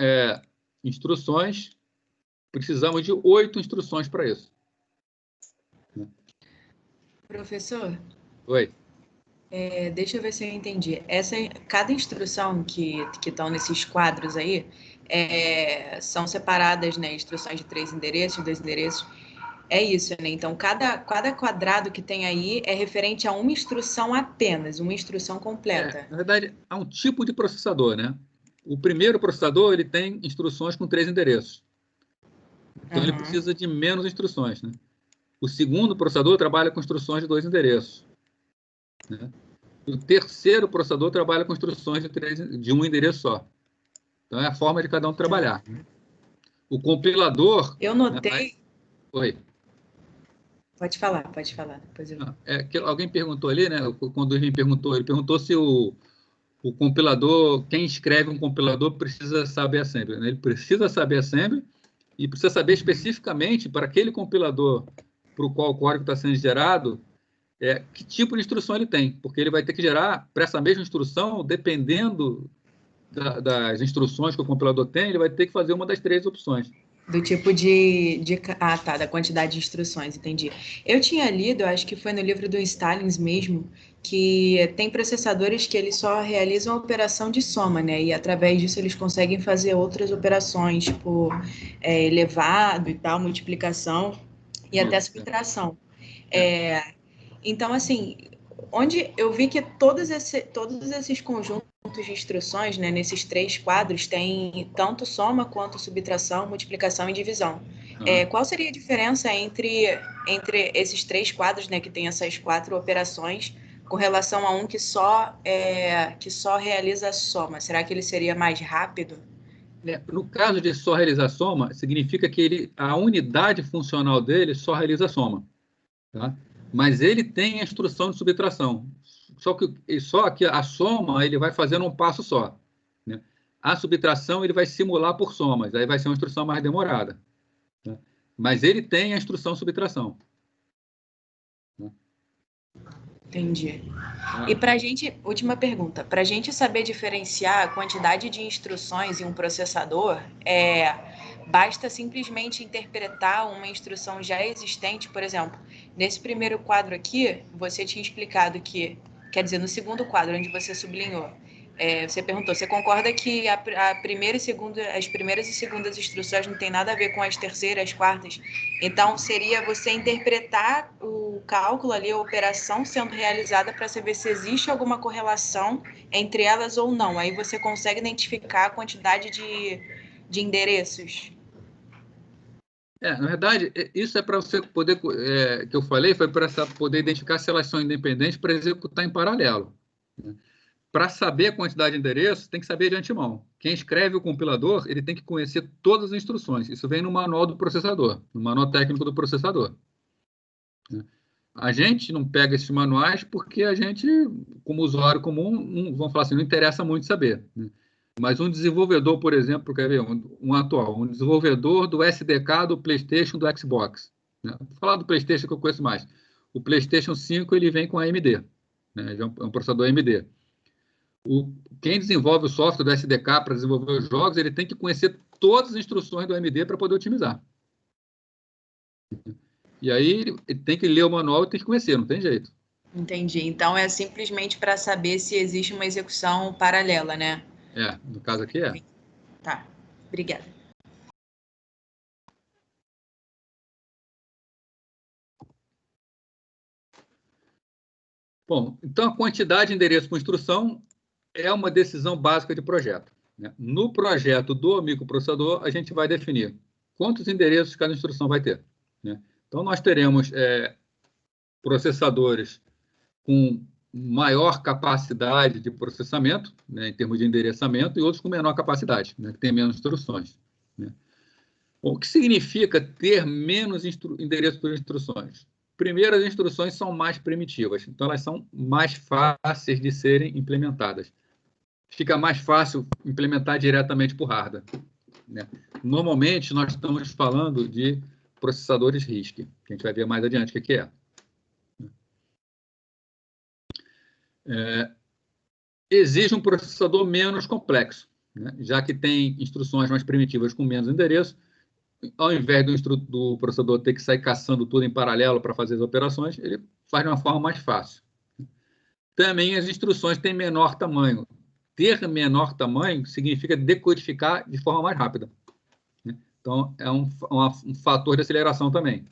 instruções, precisamos de 8 instruções para isso. Professor? Oi. Deixa eu ver se eu entendi. Cada instrução que estão nesses quadros aí são separadas, né? Instruções de 3 endereços, 2 endereços. É isso, né? Então, cada quadrado que tem aí é referente a uma instrução apenas, uma instrução completa. Na verdade, há um tipo de processador, né? O primeiro processador ele tem instruções com 3 endereços. Então, ele precisa de menos instruções, né? O segundo processador trabalha com instruções de 2 endereços. Né? O terceiro processador trabalha com instruções de um endereço só. Então, é a forma de cada um trabalhar. O compilador... Eu notei... Oi. Pode falar. Depois eu... alguém perguntou ali, né? Quando ele perguntou se o compilador, quem escreve um compilador precisa saber assembly. Né? Ele precisa saber assembly e precisa saber especificamente para aquele compilador para o qual o código está sendo gerado, que tipo de instrução ele tem, porque ele vai ter que gerar para essa mesma instrução, dependendo das instruções que o compilador tem, ele vai ter que fazer uma das 3 opções. Do tipo da quantidade de instruções, entendi. Eu tinha lido, acho que foi no livro do Stallings mesmo, que tem processadores que eles só realizam a operação de soma, né? E através disso eles conseguem fazer outras operações, tipo elevado e tal, multiplicação e até subtração. Então, assim, onde eu vi que todos esses conjuntos de instruções, né, nesses 3 quadros, tem tanto soma quanto subtração, multiplicação e divisão. Qual seria a diferença entre esses 3 quadros, né, que tem essas 4 operações, com relação a um que só realiza a soma? Será que ele seria mais rápido? No caso de só realizar soma, significa que a unidade funcional dele só realiza a soma. Tá? Mas ele tem a instrução de subtração. só que a soma ele vai fazendo um passo só, né? A subtração ele vai simular por somas, aí vai ser uma instrução mais demorada, né? Mas ele tem a instrução subtração. Entendi. E para a gente, última pergunta, para a gente saber diferenciar a quantidade de instruções em um processador, basta simplesmente interpretar uma instrução já existente. Por exemplo, nesse primeiro quadro aqui, você tinha explicado que, quer dizer, no segundo quadro, onde você sublinhou, você perguntou, você concorda que as primeiras e segundas instruções não tem nada a ver com as terceiras, quartas? Então, seria você interpretar o cálculo ali, a operação sendo realizada para saber se existe alguma correlação entre elas ou não. Aí você consegue identificar a quantidade de endereços. Na verdade, isso é para você poder, que eu falei, foi para poder identificar se elas são independentes para executar em paralelo, né? Para saber a quantidade de endereços, tem que saber de antemão. Quem escreve o compilador, ele tem que conhecer todas as instruções. Isso vem no manual do processador, no manual técnico do processador. A gente não pega esses manuais porque a gente, como usuário comum, vamos falar assim, não interessa muito saber, né? Mas um desenvolvedor, por exemplo, quer ver, um desenvolvedor do SDK do PlayStation, do Xbox, né? Vou falar do PlayStation que eu conheço mais. O PlayStation 5 ele vem com AMD, né? É um processador AMD. Quem desenvolve o software do SDK para desenvolver os jogos, ele tem que conhecer todas as instruções do AMD para poder otimizar. E aí ele tem que ler o manual e tem que conhecer, não tem jeito. Entendi. Então é simplesmente para saber se existe uma execução paralela, né? No caso aqui é. Tá, obrigada. Bom, então a quantidade de endereço por instrução é uma decisão básica de projeto, né? No projeto do microprocessador, a gente vai definir quantos endereços cada instrução vai ter, né? Então, nós teremos processadores com maior capacidade de processamento, né, em termos de endereçamento, e outros com menor capacidade, né, que tem menos instruções, né? Bom, o que significa ter menos endereços por instruções? Primeiro, as instruções são mais primitivas, então elas são mais fáceis de serem implementadas. Fica mais fácil implementar diretamente por hardware, né? Normalmente, nós estamos falando de processadores RISC, que a gente vai ver mais adiante o que é. Exige um processador menos complexo, né? Já que tem instruções mais primitivas com menos endereço, ao invés do processador ter que sair caçando tudo em paralelo para fazer as operações, ele faz de uma forma mais fácil. Também as instruções têm menor tamanho. Ter menor tamanho significa decodificar de forma mais rápida, né? Então, é um fator de aceleração também.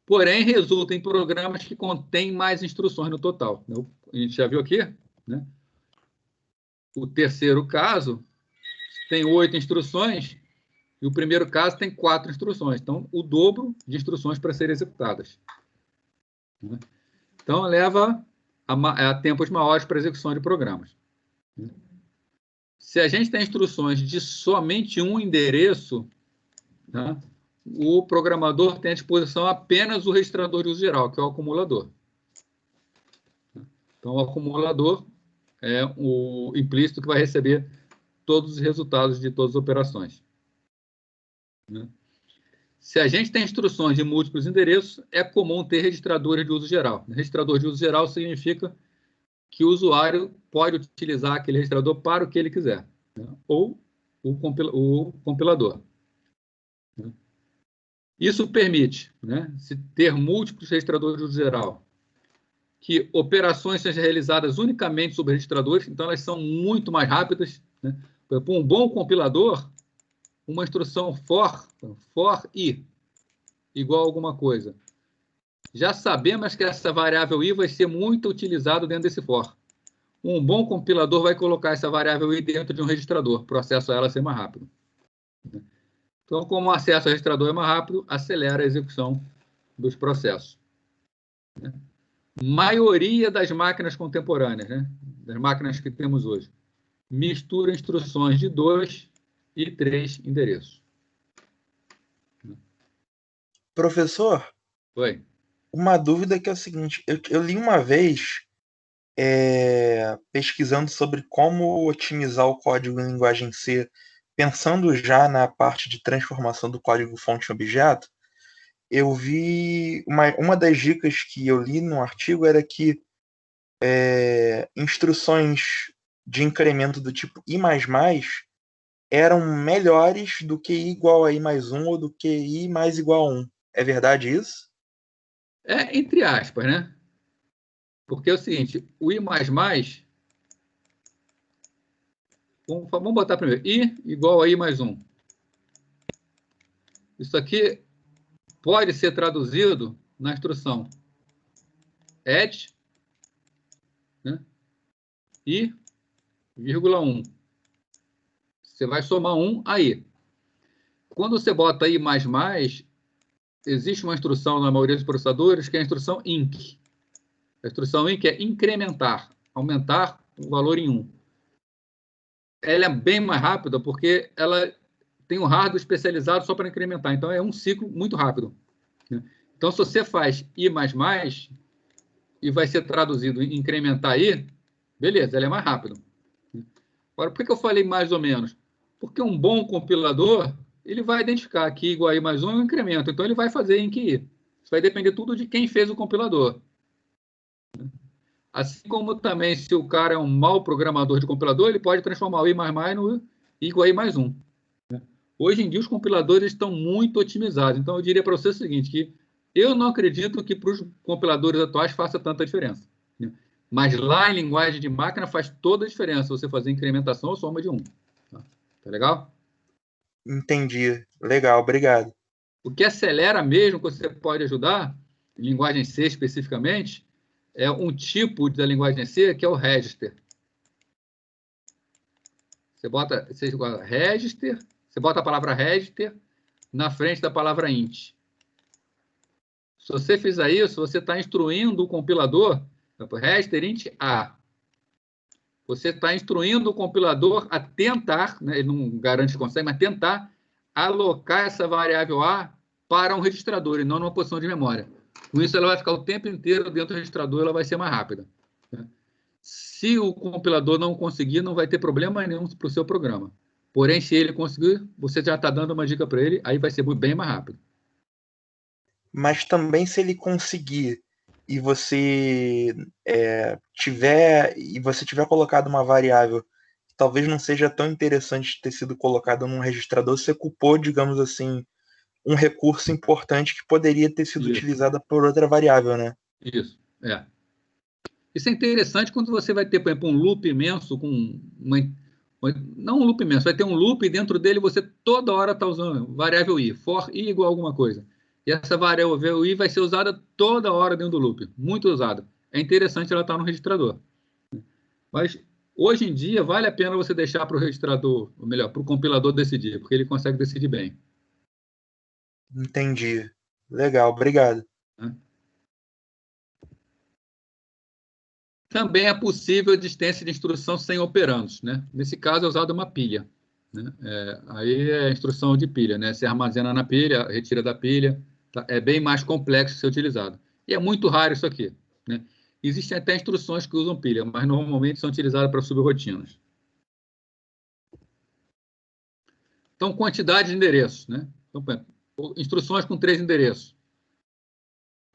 Porém, resulta em programas que contêm mais instruções no total. A gente já viu aqui, né? O terceiro caso tem 8 instruções e o primeiro caso tem 4 instruções. Então, o dobro de instruções para serem executadas, né? Então, leva a tempos maiores para execução de programas. Se a gente tem instruções de somente um endereço, tá, o programador tem à disposição apenas o registrador de uso geral, que é o acumulador. Então, o acumulador é o implícito que vai receber todos os resultados de todas as operações, né? Se a gente tem instruções de múltiplos endereços, é comum ter registradores de uso geral. Registrador de uso geral significa que o usuário pode utilizar aquele registrador para o que ele quiser, né? Ou o compilador, né? Isso permite, né, se ter múltiplos registradores de uso geral, que operações sejam realizadas unicamente sobre registradores, então elas são muito mais rápidas, né? Para um bom compilador, uma instrução for i igual a alguma coisa. Já sabemos que essa variável i vai ser muito utilizada dentro desse for. Um bom compilador vai colocar essa variável i dentro de um registrador, para o acesso a ela ser mais rápido. Então, como o acesso ao registrador é mais rápido, acelera a execução dos processos. Maioria das máquinas contemporâneas, né, das máquinas que temos hoje, mistura instruções de 2 e 3 endereços. Professor, Oi. uma dúvida que é o seguinte, eu li uma vez pesquisando sobre como otimizar o código em linguagem C, pensando já na parte de transformação do código fonte em objeto, eu vi uma das dicas que eu li no artigo era que instruções de incremento do tipo I++ eram melhores do que I igual a I mais 1 ou do que I mais igual a 1. É verdade isso? Entre aspas, né? Porque é o seguinte, o I++, vamos botar primeiro, I igual a I mais 1. Isso aqui pode ser traduzido na instrução add, né? I, vírgula 1. Você vai somar 1 aí. Quando você bota I++, existe uma instrução na maioria dos processadores que é a instrução INC. A instrução INC é incrementar, aumentar o valor em 1. Ela é bem mais rápida porque ela tem um hardware especializado só para incrementar. Então, é um ciclo muito rápido. Então, se você faz I++ e vai ser traduzido em incrementar I, beleza, ela é mais rápido. Agora, por que eu falei mais ou menos? Porque um bom compilador, ele vai identificar que I igual a I mais 1 é um incremento. Então, ele vai fazer em que I. Isso vai depender tudo de quem fez o compilador. Assim como também, se o cara é um mau programador de compilador, ele pode transformar o I++ no I igual a I mais 1. Hoje em dia, os compiladores estão muito otimizados. Então, eu diria para você o seguinte, que eu não acredito que para os compiladores atuais faça tanta diferença. Mas lá em linguagem de máquina faz toda a diferença você fazer incrementação ou soma de 1. Tá legal? Entendi. Legal, obrigado. O que acelera mesmo, que você pode ajudar, em linguagem C especificamente, é um tipo da linguagem C que é o register. Você bota register, você bota a palavra register na frente da palavra int. Se você fizer isso, você está instruindo o compilador, register int A. Você está instruindo o compilador a tentar, né, ele não garante que consegue, mas tentar alocar essa variável A para um registrador e não numa posição de memória. Com isso, ela vai ficar o tempo inteiro dentro do registrador, ela vai ser mais rápida. Se o compilador não conseguir, não vai ter problema nenhum para o seu programa. Porém, se ele conseguir, você já está dando uma dica para ele, aí vai ser bem mais rápido. Mas também se ele conseguir e você tiver colocado uma variável que talvez não seja tão interessante ter sido colocada num registrador, você culpou, digamos assim, um recurso importante que poderia ter sido utilizado por outra variável, né? Isso, Isso é interessante quando você vai ter, por exemplo, um loop imenso com não um loop imenso, vai ter um loop e dentro dele você toda hora está usando variável i, for i igual a alguma coisa. E essa variável i vai ser usada toda hora dentro do loop, muito usada. É interessante ela estar no registrador. Mas hoje em dia vale a pena você deixar para o registrador, ou melhor, para o compilador decidir, porque ele consegue decidir bem. Entendi. Legal, obrigado. Também é possível a existência de instrução sem operandos, né? Nesse caso é usada uma pilha, né? Aí é a instrução de pilha, né? Você armazena na pilha, retira da pilha, tá? É bem mais complexo de ser utilizado. E é muito raro isso aqui, né? Existem até instruções que usam pilha, mas normalmente são utilizadas para subrrotinas. Então, quantidade de endereços, né? Então, por exemplo, instruções com 3 endereços.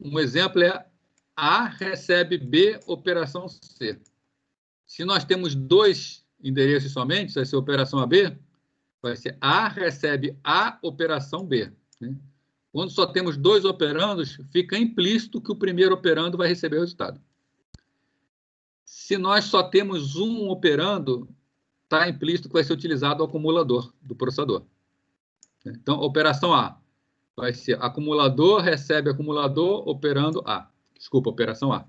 Um exemplo é A recebe B, operação C. Se nós temos 2 endereços somente, vai ser operação AB, vai ser A recebe A, operação B. Né? Quando só temos 2 operandos, fica implícito que o primeiro operando vai receber o resultado. Se nós só temos um operando, está implícito que vai ser utilizado o acumulador do processador. Então, operação A vai ser acumulador recebe acumulador operando A. Desculpa, operação A.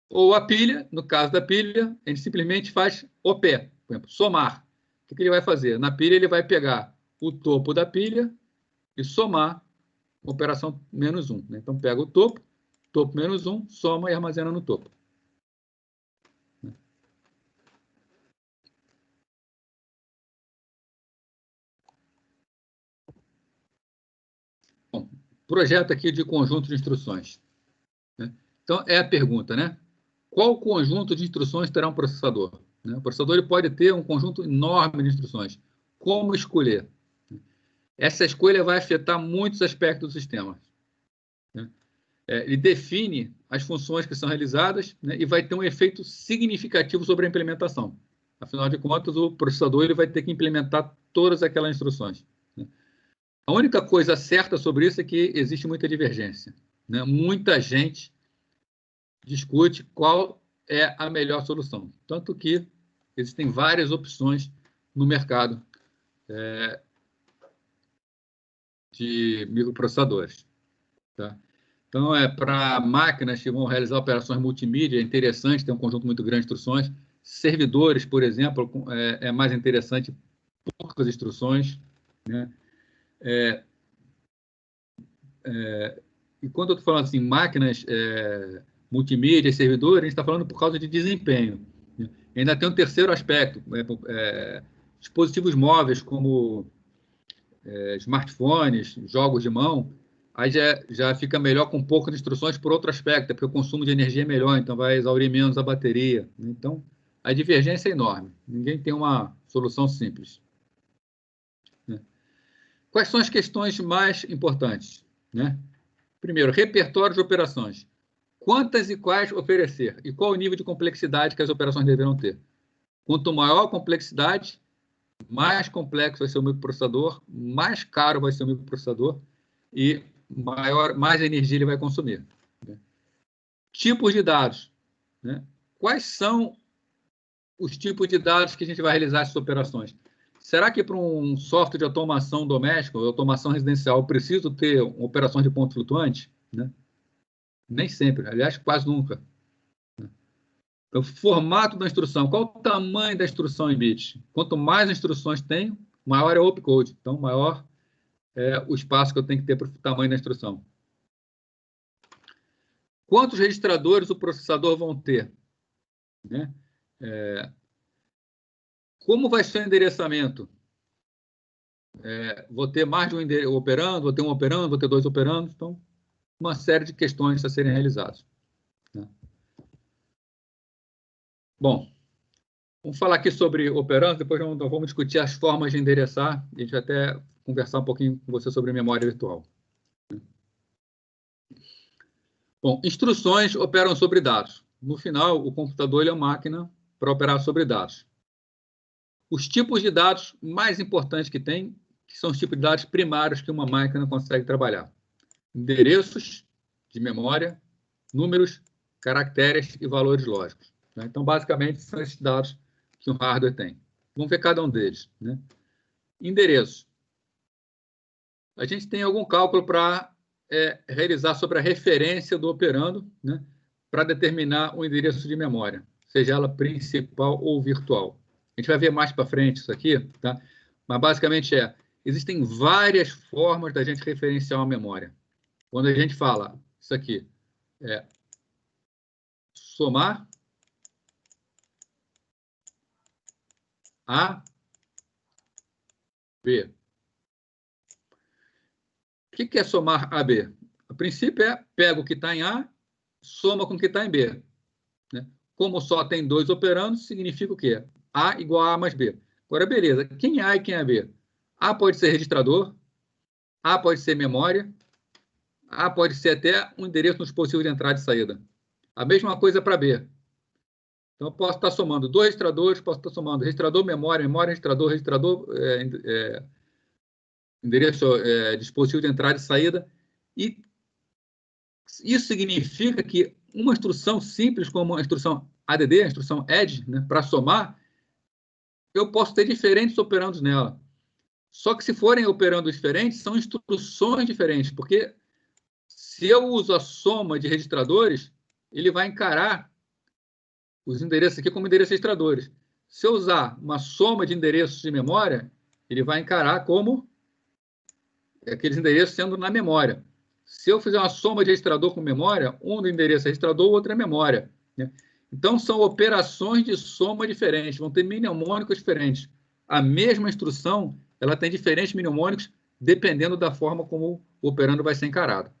Ou a pilha, no caso da pilha, a gente simplesmente faz OP, por exemplo, somar. O que ele vai fazer? Na pilha, ele vai pegar o topo da pilha e somar a operação menos 1. Né? Então, pega o topo menos 1, soma e armazena no topo. Bom, projeto aqui de conjunto de instruções. Né? Então, é a pergunta, né? qual conjunto de instruções terá um processador? Né? O processador ele pode ter um conjunto enorme de instruções. Como escolher? Essa escolha vai afetar muitos aspectos do sistema. Né? Ele define as funções que são realizadas, né, e vai ter um efeito significativo sobre a implementação. Afinal de contas, o processador ele vai ter que implementar todas aquelas instruções. Né? A única coisa certa sobre isso é que existe muita divergência. Né? Muita gente discute qual é a melhor solução. Tanto que existem várias opções no mercado de microprocessadores. Tá? Então, para máquinas que vão realizar operações multimídia, é interessante ter um conjunto muito grande de instruções. Servidores, por exemplo, é mais interessante poucas instruções. Né? E quando eu estou falando assim, máquinas multimídia, servidores, a gente está falando por causa de desempenho. Né? E ainda tem um terceiro aspecto, dispositivos móveis como smartphones, jogos de mão, aí já fica melhor com poucas instruções por outro aspecto, porque o consumo de energia é melhor, então vai exaurir menos a bateria. Né? Então, a divergência é enorme. Ninguém tem uma solução simples. Né? Quais são as questões mais importantes? Né? Primeiro, repertório de operações. Quantas e quais oferecer? E qual o nível de complexidade que as operações deverão ter? Quanto maior a complexidade, mais complexo vai ser o microprocessador, mais caro vai ser o microprocessador e mais energia ele vai consumir. Né? Tipos de dados. Né? Quais são os tipos de dados que a gente vai realizar essas operações? Será que para um software de automação doméstica, ou automação residencial, eu preciso ter uma operação de ponto flutuante? Né? Nem sempre, aliás, quase nunca. O formato da instrução, qual o tamanho da instrução em bits? Quanto mais instruções tenho, maior é o opcode. Então, maior é o espaço que eu tenho que ter para o tamanho da instrução. Quantos registradores o processador vão ter? Né? Como vai ser o endereçamento? Vou ter mais de um operando, vou ter um operando, vou ter dois operandos. Então, uma série de questões a serem realizadas. Né? Bom, vamos falar aqui sobre operandos, depois vamos discutir as formas de endereçar, e a gente vai até conversar um pouquinho com você sobre memória virtual. Bom, instruções operam sobre dados. No final, o computador é uma máquina para operar sobre dados. Os tipos de dados mais importantes que tem, que são os tipos de dados primários que uma máquina consegue trabalhar. Endereços de memória, números, caracteres e valores lógicos. Né? Então, basicamente, são esses dados que um hardware tem. Vamos ver cada um deles. Né? Endereço. A gente tem algum cálculo para realizar sobre a referência do operando, né? Para determinar o endereço de memória, seja ela principal ou virtual. A gente vai ver mais para frente isso aqui, tá? Mas basicamente existem várias formas da gente referenciar uma memória. Quando a gente fala isso aqui, somar A, B. O que é somar A, B? A princípio pega o que está em A, soma com o que está em B. Né? Como só tem dois operandos, significa o quê? A igual a A mais B. Agora, beleza. Quem é A e quem é B? A pode ser registrador, A pode ser memória, A pode ser até um endereço no dispositivo de entrada e saída. A mesma coisa para B. Então, eu posso estar somando dois registradores, posso estar somando registrador, memória, registrador, endereço, dispositivo de entrada e saída. E isso significa que uma instrução simples, como a instrução ADD, a instrução add, né, para somar, eu posso ter diferentes operandos nela. Só que se forem operandos diferentes, são instruções diferentes, porque se eu uso a soma de registradores, ele vai encarar os endereços aqui como endereços registradores. Se eu usar uma soma de endereços de memória, ele vai encarar como aqueles endereços sendo na memória. Se eu fizer uma soma de registrador com memória, um do endereço é registrador, o outro é memória. Né? Então, são operações de soma diferentes, vão ter mnemônicos diferentes. A mesma instrução, ela tem diferentes mnemônicos, dependendo da forma como o operando vai ser encarado.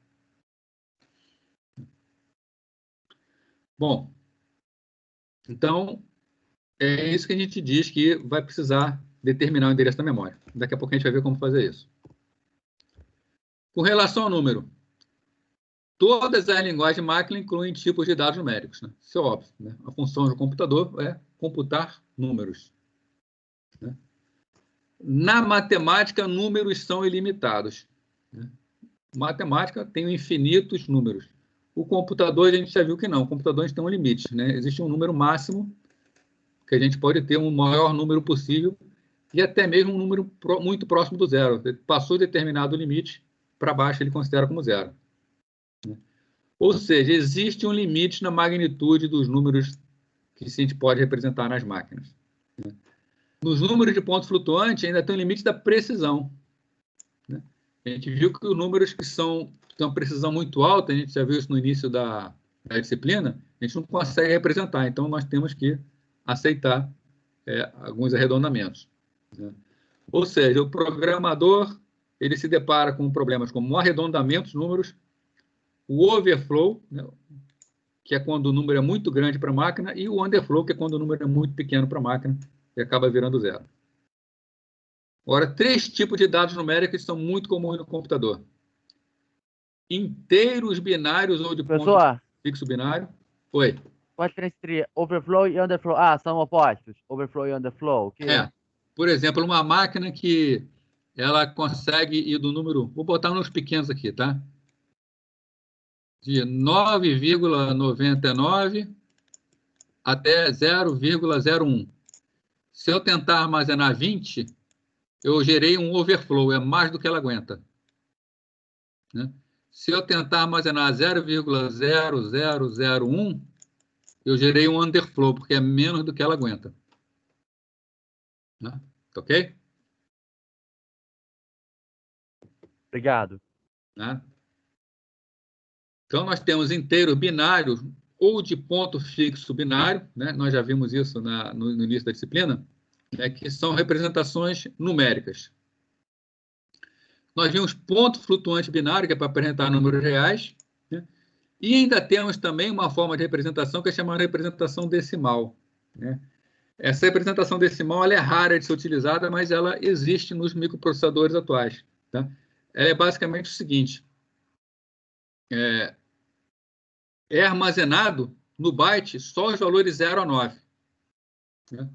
Bom, Então, é isso que a gente diz que vai precisar determinar o endereço da memória. Daqui a pouco a gente vai ver como fazer isso. Com relação ao número, todas as linguagens de máquina incluem tipos de dados numéricos, né? Isso é óbvio, né? A função do computador é computar números, né? Na matemática, números são ilimitados, né? Matemática tem infinitos números. O computador, a gente já viu que não. O computador, a gente tem um limite, né? Existe um número máximo que a gente pode ter um maior número possível e até mesmo um número muito próximo do zero. Passou determinado limite, para baixo ele considera como zero. Ou seja, existe um limite na magnitude dos números que a gente pode representar nas máquinas. Nos números de ponto flutuante, ainda tem o limite da precisão. A gente viu que os números que têm uma precisão muito alta, a gente já viu isso no início da disciplina, a gente não consegue representar. Então, nós temos que aceitar alguns arredondamentos, né? Ou seja, o programador ele se depara com problemas como o arredondamento dos números, o overflow, né, que é quando o número é muito grande para a máquina, e o underflow, que é quando o número é muito pequeno para a máquina e acaba virando zero. Agora, 3 tipos de dados numéricos são muito comuns no computador. Inteiros binários ou de ponto fixo binário. Oi. Qual a diferença entre overflow e underflow? São opostos. Overflow e underflow. Por exemplo, uma máquina que ela consegue ir do número... Vou botar uns pequenos aqui, tá? De 9,99 até 0,01. Se eu tentar armazenar 20, eu gerei um overflow, é mais do que ela aguenta, né? Se eu tentar armazenar 0,0001, eu gerei um underflow, porque é menos do que ela aguenta, né? Ok? Obrigado. Né? Então, nós temos inteiros binários ou de ponto fixo binário, né? Nós já vimos isso no início da disciplina, né? Que são representações numéricas. Nós vimos ponto flutuante binário, que é para apresentar números reais, né? E ainda temos também uma forma de representação que é chamada de representação decimal, né? Essa representação decimal ela é rara de ser utilizada, mas ela existe nos microprocessadores atuais, tá? Ela é basicamente o seguinte: é armazenado no byte só os valores 0 a 9. Né?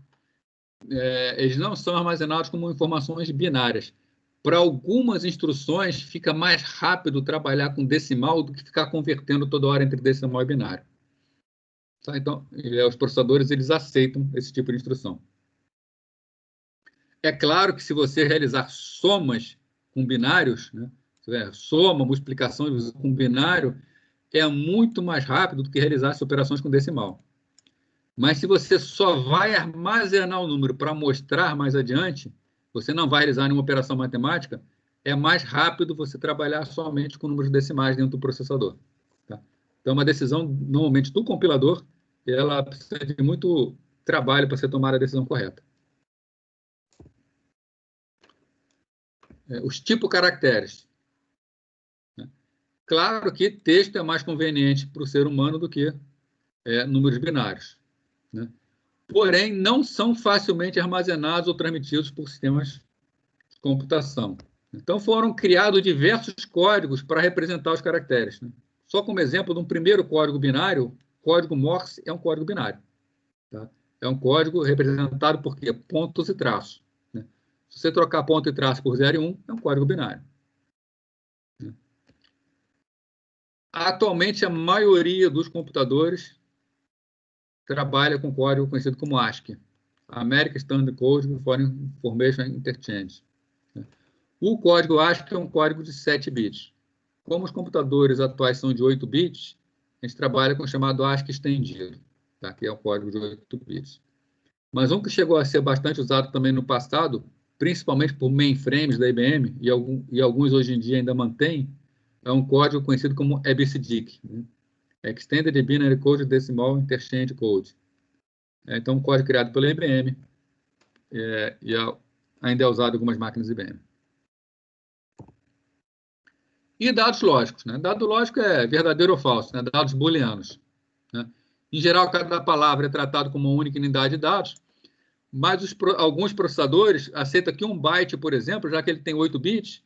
Eles não são armazenados como informações binárias. Para algumas instruções, fica mais rápido trabalhar com decimal do que ficar convertendo toda hora entre decimal e binário. Tá? Então, os processadores eles aceitam esse tipo de instrução. É claro que se você realizar somas com binários, né, soma, multiplicação com binário, é muito mais rápido do que realizar as operações com decimal. Mas se você só vai armazenar o número para mostrar mais adiante, você não vai realizar nenhuma operação matemática, é mais rápido você trabalhar somente com números decimais dentro do processador. Tá? Então, uma decisão, normalmente, do compilador, ela precisa de muito trabalho para você tomar a decisão correta. Os tipos caracteres. Claro que texto é mais conveniente para o ser humano do que números binários, né? Porém, não são facilmente armazenados ou transmitidos por sistemas de computação. Então, foram criados diversos códigos para representar os caracteres, né? Só como exemplo, de um primeiro código binário, código Morse é um código binário. Tá? É um código representado por quê? Pontos e traços, né? Se você trocar ponto e traço por 0 e 1, é um código binário. Atualmente, a maioria dos computadores trabalha com código conhecido como ASCII, American Standard Code for Information Interchange. O código ASCII é um código de 7 bits. Como os computadores atuais são de 8 bits, a gente trabalha com o chamado ASCII estendido, tá? Que é um código de 8 bits. Mas um que chegou a ser bastante usado também no passado, principalmente por mainframes da IBM, e alguns hoje em dia ainda mantêm, é um código conhecido como EBCDIC, né? Extended Binary Code Decimal Interchange Code. Então, um código criado pela IBM e ainda é usado em algumas máquinas IBM. E dados lógicos, né? Dado lógico é verdadeiro ou falso, né? Dados booleanos, né? Em geral, cada palavra é tratada como uma única unidade de dados, mas alguns processadores aceitam que 1 byte, por exemplo, já que ele tem 8 bits,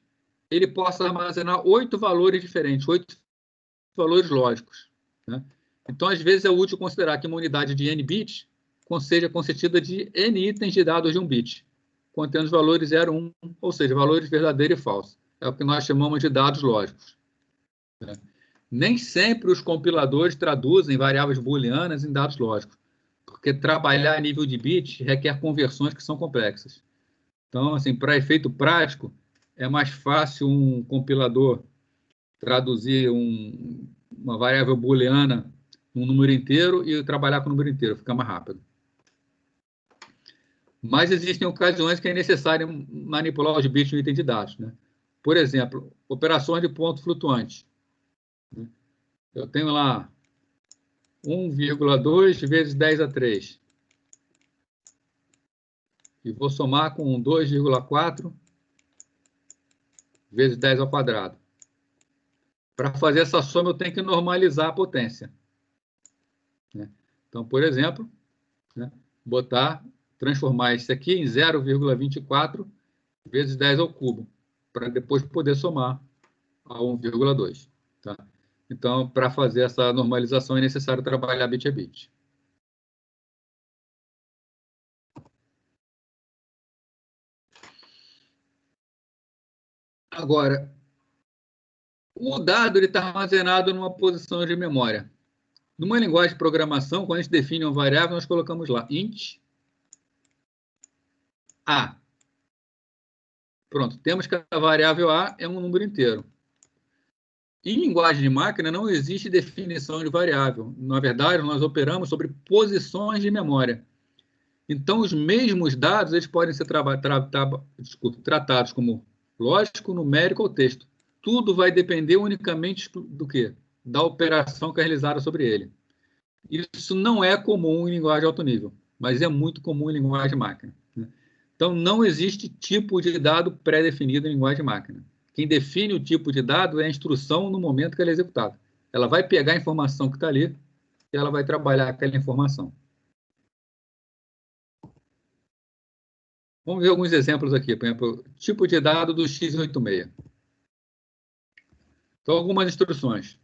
ele possa armazenar 8 valores diferentes, 8 valores lógicos, né? Então, às vezes, é útil considerar que uma unidade de n bits seja constituída de n itens de dados de 1 bit, contendo os valores 0, 1, ou seja, valores verdadeiro e falso. É o que nós chamamos de dados lógicos, né? Nem sempre os compiladores traduzem variáveis booleanas em dados lógicos, porque trabalhar a nível de bit requer conversões que são complexas. Então, assim, para efeito prático, é mais fácil um compilador traduzir uma variável booleana num número inteiro e trabalhar com o número inteiro, fica mais rápido. Mas existem ocasiões que é necessário manipular os bits no item de dados, né? Por exemplo, operações de ponto flutuante. Eu tenho lá 1,2 vezes 10 a 3. E vou somar com 2,4 vezes 10 ao quadrado. Para fazer essa soma, eu tenho que normalizar a potência, né? Então, por exemplo, né, transformar isso aqui em 0,24 vezes 10 ao cubo, para depois poder somar a 1,2. Tá? Então, para fazer essa normalização, é necessário trabalhar bit a bit. Agora, o dado está armazenado numa posição de memória. Numa linguagem de programação, quando a gente define uma variável, nós colocamos lá int a. Pronto, temos que a variável a é um número inteiro. Em linguagem de máquina, não existe definição de variável. Na verdade, nós operamos sobre posições de memória. Então, os mesmos dados eles podem ser tratados como lógico, numérico ou texto. Tudo vai depender unicamente do quê? Da operação que é realizada sobre ele. Isso não é comum em linguagem de alto nível, mas é muito comum em linguagem de máquina, né? Então, não existe tipo de dado pré-definido em linguagem de máquina. Quem define o tipo de dado é a instrução no momento que ela é executada. Ela vai pegar a informação que está ali e ela vai trabalhar aquela informação. Vamos ver alguns exemplos aqui. Por exemplo, tipo de dado do x86. Então, algumas instruções.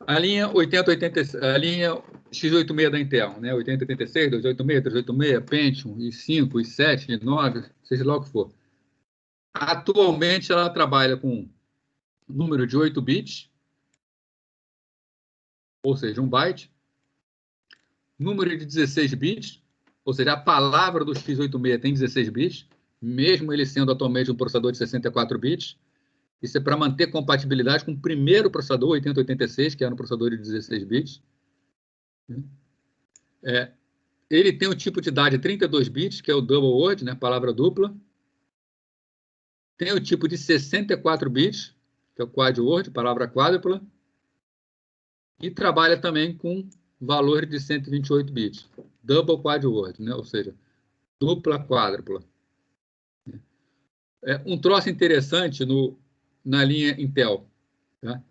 A linha 8086, a linha x86 da Intel, né? 8086, 286, 386, Pentium, i5, i7, i9, seja lá o que for. Atualmente, ela trabalha com número de 8 bits, ou seja, 1 byte, número de 16 bits, ou seja, a palavra do x86 tem 16 bits, mesmo ele sendo atualmente um processador de 64 bits. Isso é para manter compatibilidade com o primeiro processador, 8086, que era um processador de 16 bits. Ele tem o tipo de dado de 32 bits, que é o double word, né, palavra dupla. Tem o tipo de 64 bits, que é o quad word, palavra quádrupla. E trabalha também com valor de 128 bits, double quad word, né, ou seja, dupla quádrupla. Um troço interessante na linha Intel, tá?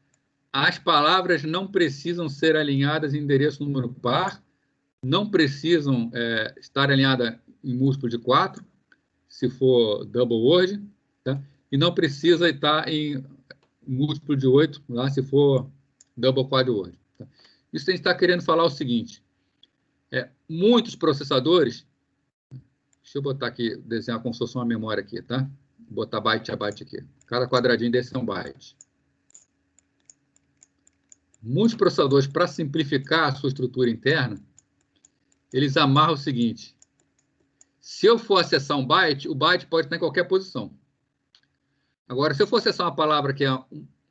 As palavras não precisam ser alinhadas em endereço número par, não precisam estar alinhadas em múltiplo de 4, se for double word, tá? E não precisa estar em múltiplo de 8, lá, se for double quad word. Tá? Isso a gente está querendo falar o seguinte, muitos processadores, deixa eu botar aqui, desenhar como se fosse uma memória aqui, tá? Vou botar byte a byte aqui. Cada quadradinho desse é um byte. Muitos processadores, para simplificar a sua estrutura interna, eles amarram o seguinte: se eu for acessar um byte, o byte pode estar em qualquer posição. Agora, se eu for acessar uma palavra que é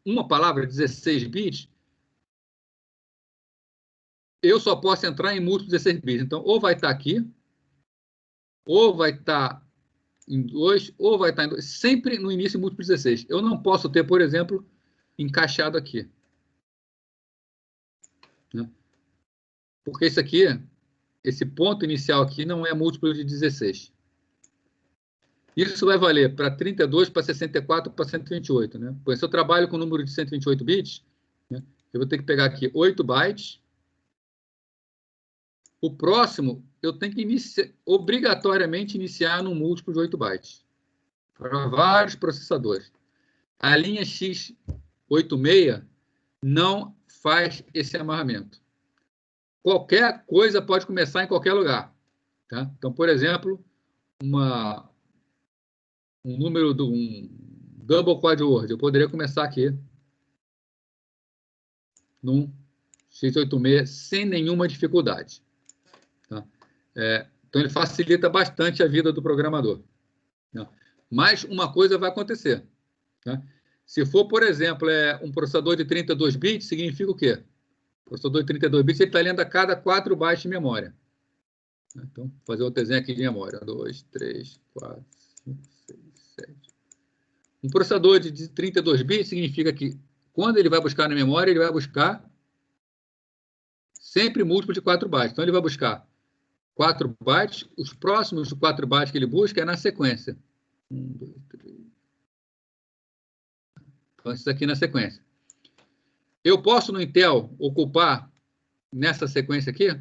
uma palavra, 16 bits, eu só posso entrar em múltiplos 16 bits. Então, ou vai estar aqui, ou vai estar em 2, ou vai estar em 2, sempre no início múltiplo 16. Eu não posso ter, por exemplo, encaixado aqui, né? Porque isso aqui, esse ponto inicial aqui não é múltiplo de 16. Isso vai valer para 32, para 64, para 128, né? Pois se eu trabalho com o número de 128 bits, né, eu vou ter que pegar aqui 8 bytes O próximo, eu tenho que obrigatoriamente iniciar num múltiplo de 8 bytes. Para vários processadores. A linha x86 não faz esse amarramento. Qualquer coisa pode começar em qualquer lugar. Tá? Então, por exemplo, um número de um double quad word. Eu poderia começar aqui num x86 sem nenhuma dificuldade. Tá? Então, ele facilita bastante a vida do programador. Tá? Mas uma coisa vai acontecer. Tá? Se for, por exemplo, um processador de 32 bits, significa o quê? O processador de 32 bits está lendo a cada 4 bytes de memória. Então, vou fazer outro desenho aqui de memória. 2, 3, 4, 5, 6, 7. Um processador de 32 bits significa que, quando ele vai buscar na memória, ele vai buscar sempre múltiplo de 4 bytes. Então, ele vai buscar 4 bytes. Os próximos 4 bytes que ele busca é na sequência. 1, 2, 3. Então, isso aqui na sequência. Eu posso, no Intel, ocupar nessa sequência aqui,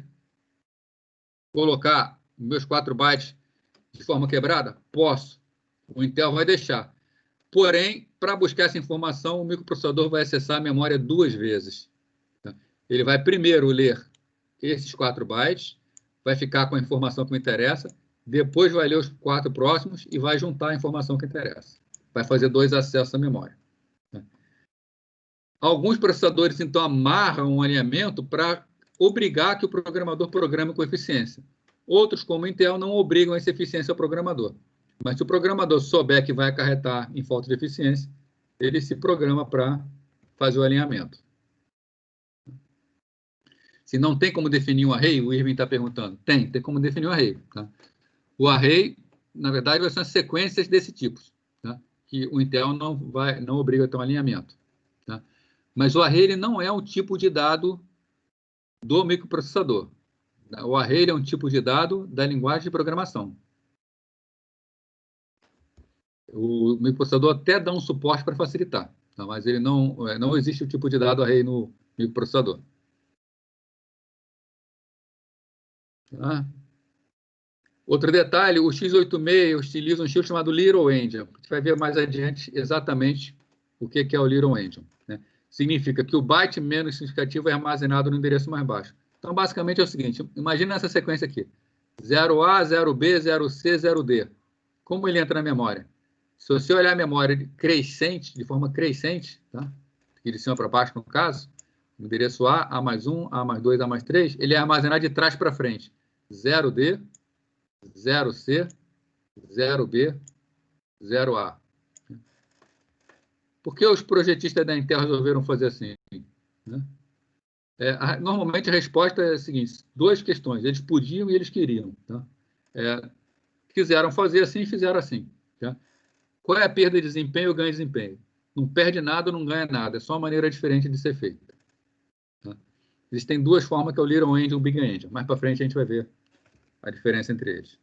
colocar meus 4 bytes de forma quebrada? Posso. O Intel vai deixar. Porém, para buscar essa informação, o microprocessador vai acessar a memória 2 vezes. Ele vai primeiro ler esses 4 bytes, vai ficar com a informação que me interessa, depois vai ler os 4 próximos e vai juntar a informação que interessa. Vai fazer 2 acessos à memória. Alguns processadores, então, amarram um alinhamento para obrigar que o programador programe com eficiência. Outros, como o Intel, não obrigam essa eficiência ao programador. Mas se o programador souber que vai acarretar em falta de eficiência, ele se programa para fazer o alinhamento. Se não tem como definir um array, o Irving está perguntando. Tem como definir um array. Tá? O array, na verdade, vai ser sequências desse tipo, tá? Que o Intel não obriga a ter um alinhamento. Tá? Mas o array ele não é um tipo de dado do microprocessador. O array é um tipo de dado da linguagem de programação. O microprocessador até dá um suporte para facilitar, tá? Mas ele não existe o tipo de dado array no microprocessador. Tá? Outro detalhe, o x86 utiliza um chip chamado Little Endian. A gente vai ver mais adiante exatamente o que é o Little Endian. Né? Significa que o byte menos significativo é armazenado no endereço mais baixo. Então, basicamente é o seguinte, imagina essa sequência aqui. 0A, 0B, 0C, 0D. Como ele entra na memória? Se você olhar a memória crescente, de forma crescente, tá? De cima para baixo, no caso, o endereço A mais 1, A mais 2, A mais 3, ele é armazenado de trás para frente. 0D, 0C, 0B, 0A. Por que os projetistas da Intel resolveram fazer assim? Né? Normalmente a resposta é a seguinte, 2 questões, eles podiam e eles queriam. Tá? Quiseram fazer assim e fizeram assim. Tá? Qual é a perda de desempenho ou ganho de desempenho? Não perde nada, não ganha nada, é só uma maneira diferente de ser feita. Tá? Existem 2 formas, que é o Little Endian e o Big Endian. Mais para frente a gente vai ver a diferença entre eles.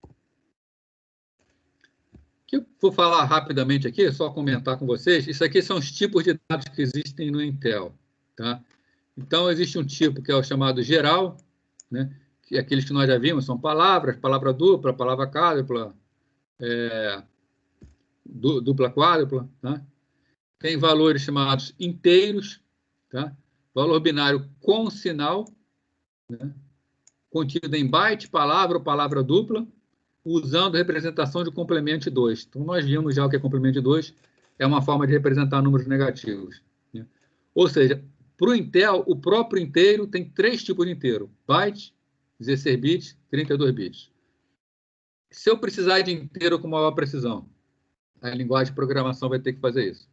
O que eu vou falar rapidamente aqui, só comentar com vocês, isso aqui são os tipos de dados que existem no Intel. Tá? Então, existe um tipo que é o chamado geral, né? Que é aqueles que nós já vimos, são palavras, palavra dupla, palavra quádrupla, dupla quádrupla. Tá? Tem valores chamados inteiros, tá? Valor binário com sinal, né? Contido em byte, palavra ou palavra dupla, usando representação de complemento de 2. Então, nós vimos já o que é complemento de 2, é uma forma de representar números negativos. Né? Ou seja, para o Intel, o próprio inteiro tem 3 tipos de inteiro: byte, 16 bits, 32 bits. Se eu precisar de inteiro com maior precisão, a linguagem de programação vai ter que fazer isso.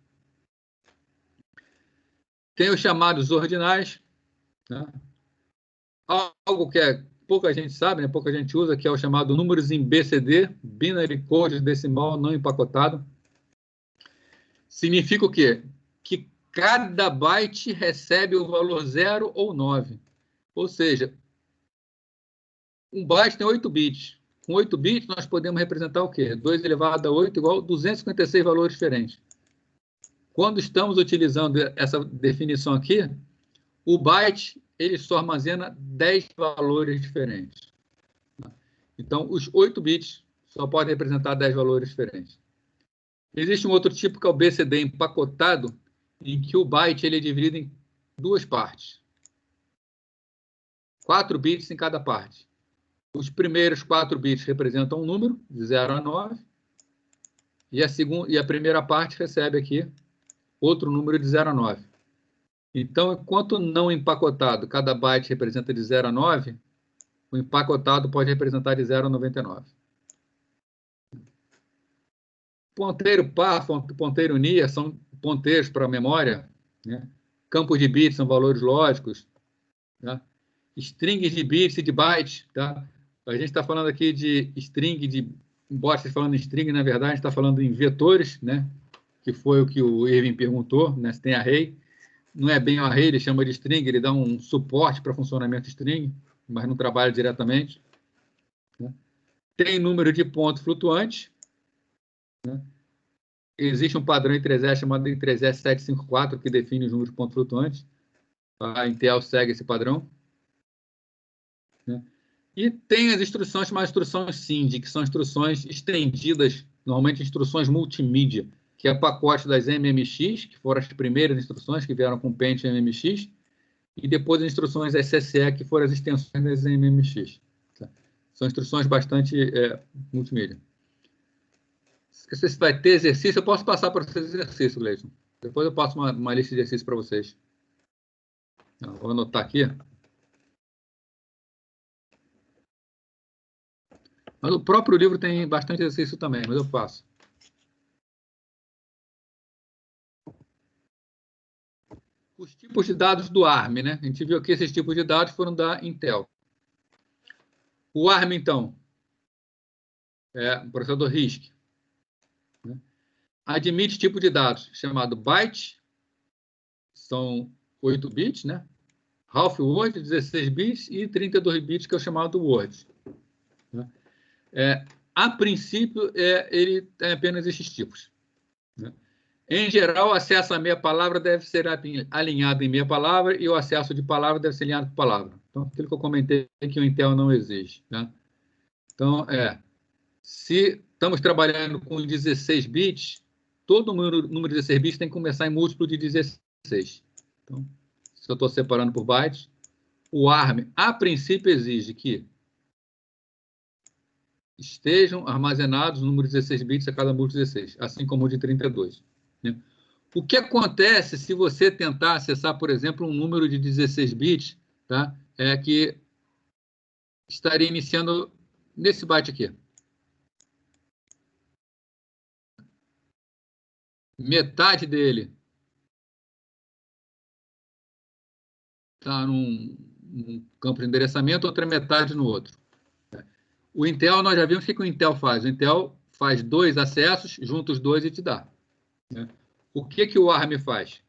Tem os chamados ordinais, né? Algo que pouca gente sabe, né? Pouca gente usa, que é o chamado números em BCD, Binary Code Decimal Não Empacotado. Significa o quê? Que cada byte recebe o valor 0 ou 9. Ou seja, um byte tem 8 bits. Com 8 bits, nós podemos representar o quê? 2 elevado a 8 igual a 256 valores diferentes. Quando estamos utilizando essa definição aqui, o byte ele só armazena 10 valores diferentes. Então, os 8 bits só podem representar 10 valores diferentes. Existe um outro tipo que é o BCD empacotado, em que o byte ele é dividido em 2 partes. 4 bits em cada parte. Os primeiros 4 bits representam um número, de 0 a 9, e a primeira parte recebe aqui outro número de 0 a 9. Então, enquanto não empacotado, cada byte representa de 0 a 9, o empacotado pode representar de 0 a 99. Ponteiro par, ponteiro near são ponteiros para a memória, né? Campos de bits são valores lógicos, tá? Strings de bits e de bytes, tá? A gente está falando aqui de string, embora esteja falando em string, na verdade, a gente está falando em vetores, né? Que foi o que o Irving perguntou, né? Se tem array. Não é bem um array, ele chama de string, ele dá um suporte para funcionamento string, mas não trabalha diretamente, né? Tem número de pontos flutuantes, né? Existe um padrão em 3S chamado em 3S 754 que define os números de pontos flutuantes. A Intel segue esse padrão, né? E tem as instruções chamadas instruções SIND, que são instruções estendidas, normalmente instruções multimídia, que é o pacote das MMX, que foram as primeiras instruções que vieram com Pentium MMX, e depois as instruções SSE, que foram as extensões das MMX. Tá? São instruções bastante multimídia. Se vai ter exercício, eu posso passar para vocês exercício, Gleison. Depois eu passo uma lista de exercícios para vocês. Então, vou anotar aqui. Mas o próprio livro tem bastante exercício também, mas eu faço. Os tipos de dados do ARM, né? A gente viu que esses tipos de dados foram da Intel. O ARM, então, é um processador RISC, né? Admite tipo de dados chamado byte, são 8 bits, né? Half word, 16 bits, e 32 bits, que é o chamado word, né? A princípio, ele tem apenas esses tipos, né? Em geral, o acesso à meia palavra deve ser alinhado em meia palavra e o acesso de palavra deve ser alinhado por palavra. Então, aquilo que eu comentei que o Intel não exige, né? Então, se estamos trabalhando com 16 bits, todo número de 16 bits tem que começar em múltiplo de 16. Então, se eu estou separando por bytes, o ARM, a princípio, exige que estejam armazenados o número de 16 bits a cada múltiplo de 16, assim como o de 32. Né? O que acontece se você tentar acessar, por exemplo, um número de 16 bits, tá? Que estaria iniciando nesse byte aqui. Metade dele está num campo de endereçamento, outra metade no outro. O Intel, nós já vimos o que o Intel faz. O Intel faz 2 acessos, junta os 2 e te dá, né? O que o ARM faz?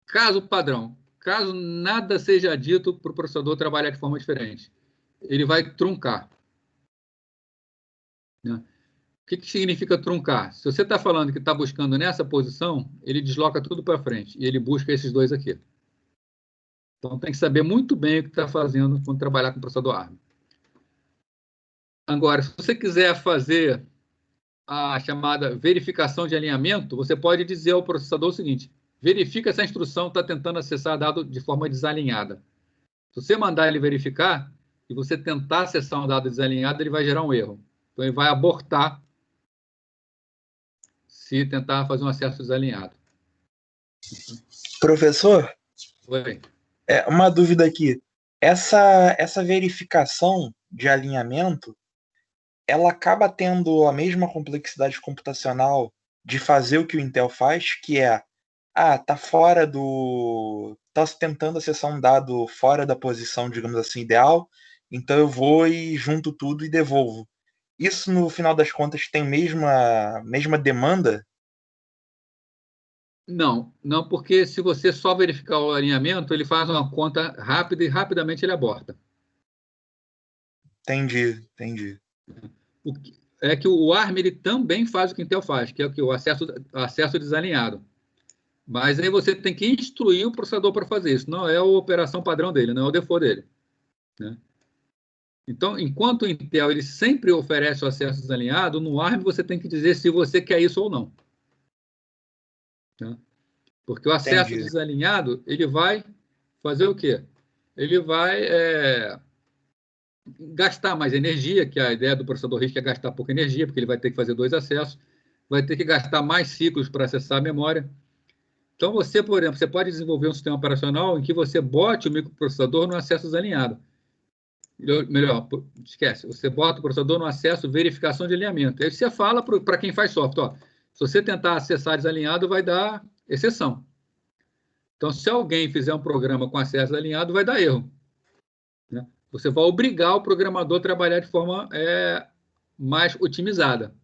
Caso padrão, caso nada seja dito para o processador trabalhar de forma diferente, ele vai truncar, né? O que significa truncar? Se você está falando que está buscando nessa posição, ele desloca tudo para frente e ele busca esses 2 aqui. Então, tem que saber muito bem o que está fazendo quando trabalhar com o processador ARM. Agora, se você quiser fazer a chamada verificação de alinhamento, você pode dizer ao processador o seguinte: verifica se a instrução está tentando acessar dado de forma desalinhada. Se você mandar ele verificar e você tentar acessar um dado desalinhado, ele vai gerar um erro. Então, ele vai abortar se tentar fazer um acesso desalinhado. Professor? Oi. Uma dúvida aqui. Essa verificação de alinhamento, ela acaba tendo a mesma complexidade computacional de fazer o que o Intel faz, que tá fora do... Tá tentando acessar um dado fora da posição, digamos assim, ideal, então eu vou e junto tudo e devolvo. Isso, no final das contas, tem mesma demanda? Não, porque se você só verificar o alinhamento, ele faz uma conta rápida e rapidamente ele aborta. Entendi. É que o ARM ele também faz o que o Intel faz, que é o acesso desalinhado. Mas aí você tem que instruir o processador para fazer isso. Não é a operação padrão dele, não é o default dele, né? Então, enquanto o Intel ele sempre oferece o acesso desalinhado, no ARM você tem que dizer se você quer isso ou não, né? Porque o acesso desalinhado, ele vai fazer o quê? Ele vai gastar mais energia, que a ideia do processador RISC é gastar pouca energia, porque ele vai ter que fazer 2 acessos, vai ter que gastar mais ciclos para acessar a memória. Então, você, por exemplo, você pode desenvolver um sistema operacional em que você bote o microprocessador no acesso desalinhado. Melhor, esquece, você bota o processador no acesso verificação de alinhamento. Aí você fala para quem faz software, ó, se você tentar acessar desalinhado, vai dar exceção. Então, se alguém fizer um programa com acesso alinhado, vai dar erro, né? Você vai obrigar o programador a trabalhar de forma mais otimizada.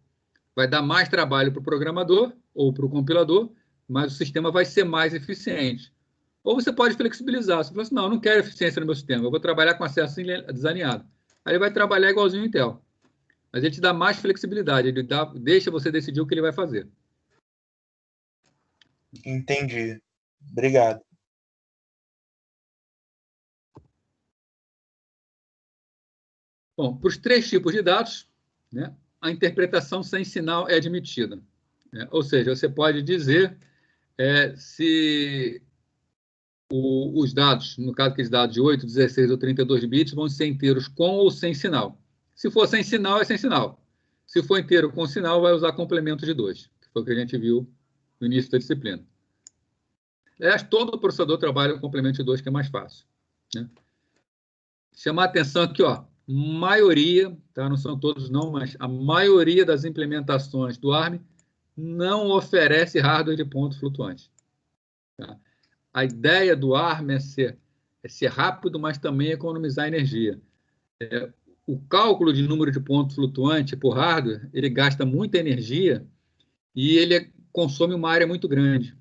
Vai dar mais trabalho para o programador ou para o compilador, mas o sistema vai ser mais eficiente. Ou você pode flexibilizar. Você fala assim, não, eu não quero eficiência no meu sistema, eu vou trabalhar com acesso desalinhado. Aí ele vai trabalhar igualzinho o Intel. Mas ele te dá mais flexibilidade, ele deixa você decidir o que ele vai fazer. Entendi. Obrigado. Bom, para os 3 tipos de dados, né, a interpretação sem sinal é admitida, né? Ou seja, você pode dizer se os dados, no caso aqueles dados de 8, 16 ou 32 bits, vão ser inteiros com ou sem sinal. Se for sem sinal, é sem sinal. Se for inteiro com sinal, vai usar complemento de 2, que foi o que a gente viu no início da disciplina. Aliás, todo processador trabalha com complemento de 2, que é mais fácil, né? Chamar a atenção aqui, ó, maioria, tá? Não são todos não, mas a maioria das implementações do ARM não oferece hardware de ponto flutuante, tá? A ideia do ARM é ser rápido, mas também economizar energia. O cálculo de número de pontos flutuantes por hardware, ele gasta muita energia e ele consome uma área muito grande.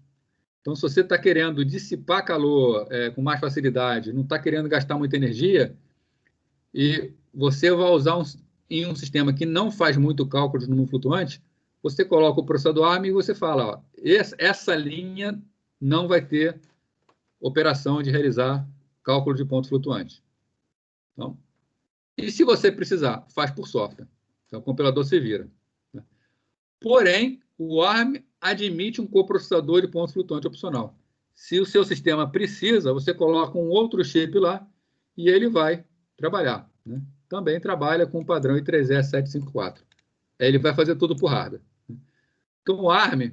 Então, se você está querendo dissipar calor com mais facilidade, não está querendo gastar muita energia, e você vai usar em um sistema que não faz muito cálculo de número flutuante, você coloca o processador ARM e você fala, ó, essa linha não vai ter operação de realizar cálculo de pontos flutuantes. Então, e se você precisar, faz por software. Então, o compilador se vira, né? Porém, o ARM admite um coprocessador de pontos flutuantes opcional. Se o seu sistema precisa, você coloca um outro chip lá e ele vai trabalhar, né? Também trabalha com o padrão I3E754. Ele vai fazer tudo por hardware. Então, o ARM é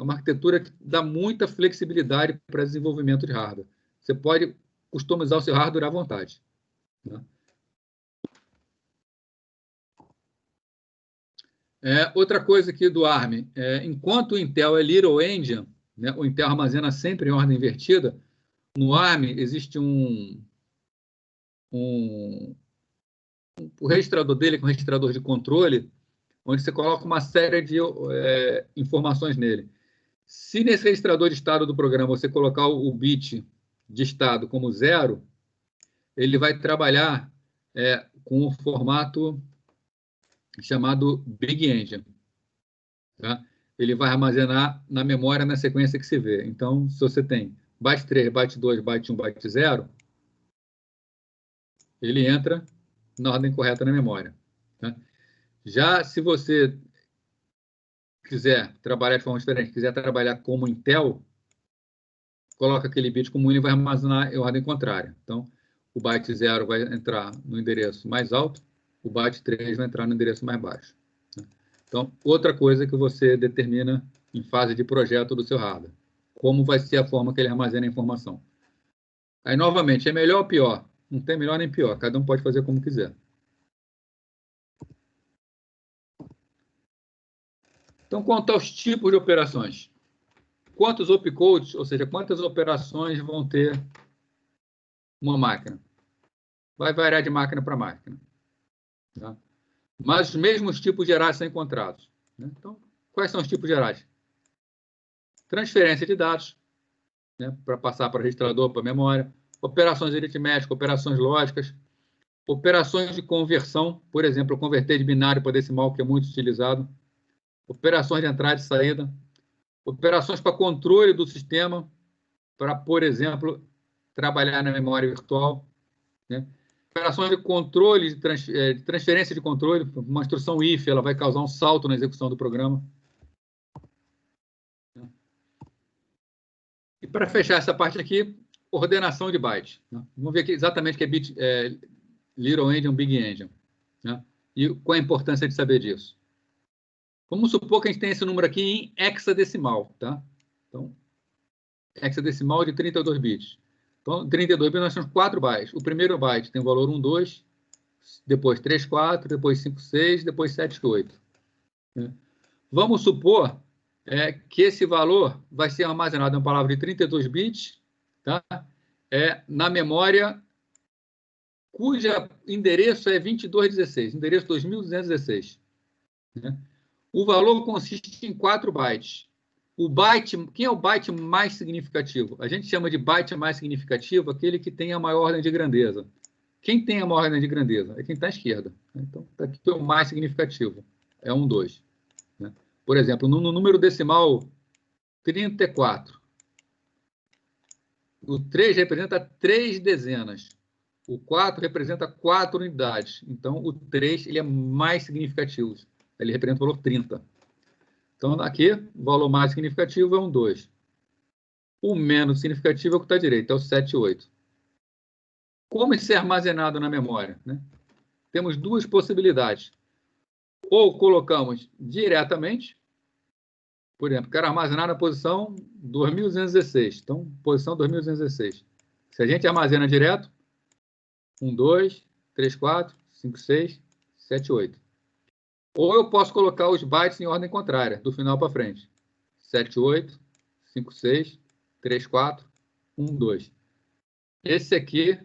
uma arquitetura que dá muita flexibilidade para desenvolvimento de hardware. Você pode customizar o seu hardware à vontade, né? Outra coisa aqui do ARM, enquanto o Intel é Little Endian, né, o Intel armazena sempre em ordem invertida, no ARM existe o registrador dele, que é um registrador de controle, onde você coloca uma série de informações nele. Se nesse registrador de estado do programa você colocar o bit de estado como 0, ele vai trabalhar com o formato chamado Big Endian, tá? Ele vai armazenar na memória na sequência que se vê. Então, se você tem byte 3, byte 2, byte 1, byte 0, ele entra na ordem correta na memória, tá? Já se você quiser trabalhar de forma diferente, quiser trabalhar como Intel, coloca aquele bit comum e vai armazenar em ordem contrária. Então, o byte 0 vai entrar no endereço mais alto, o byte 3 vai entrar no endereço mais baixo. Então, outra coisa que você determina em fase de projeto do seu hardware. Como vai ser a forma que ele armazena a informação. Aí, novamente, é melhor ou pior? Não tem melhor nem pior. Cada um pode fazer como quiser. Então, quanto aos tipos de operações. Quantos opcodes, ou seja, quantas operações vão ter uma máquina? Vai variar de máquina para máquina, tá? Mas os mesmos tipos gerais são encontrados, né? Então, quais são os tipos gerais? Transferência de dados, né, para passar para o registrador, para a memória, operações aritméticas, operações lógicas, operações de conversão, por exemplo, converter de binário para decimal, que é muito utilizado, operações de entrada e saída, Operações para controle do sistema, para, por exemplo, trabalhar na memória virtual, né? Operações de controle, de transferência de controle, uma instrução if, ela vai causar um salto na execução do programa. E para fechar essa parte aqui, ordenação de bytes. Né? Vamos ver aqui exatamente o que é Little Endian, Big Endian. Né? E qual a importância de saber disso. Vamos supor que a gente tem esse número aqui em hexadecimal. Tá? Então, hexadecimal de 32 bits. Então, 32 bits nós temos 4 bytes. O primeiro byte tem o valor 1, 2, depois 3, 4, depois 5, 6, depois 7, 8. Né? Vamos supor que esse valor vai ser armazenado em uma palavra de 32 bits, tá? Na memória cujo endereço é 2216, endereço 2216. Né? O valor consiste em 4 bytes. O byte, quem é o byte mais significativo? A gente chama de byte mais significativo aquele que tem a maior ordem de grandeza. Quem tem a maior ordem de grandeza? É quem está à esquerda. Então, aqui é o mais significativo. É 1, 2. Né? Por exemplo, no número decimal 34, o 3 representa 3 dezenas. O 4 representa 4 unidades. Então, o 3 ele é mais significativo. Ele representa o valor 30. Então, aqui, o valor mais significativo é um 2. O menos significativo é o que está à direita, é o 7, 8. Como isso é armazenado na memória? Né? Temos duas possibilidades. Ou colocamos diretamente, por exemplo, quero armazenar na posição 2216. Então, posição 2216. Se a gente armazena direto, 1, 2, 3, 4, 5, 6, 7, 8. Ou eu posso colocar os bytes em ordem contrária, do final para frente. 7, 8, 5, 6, 3, 4, 1, 2. Esse aqui,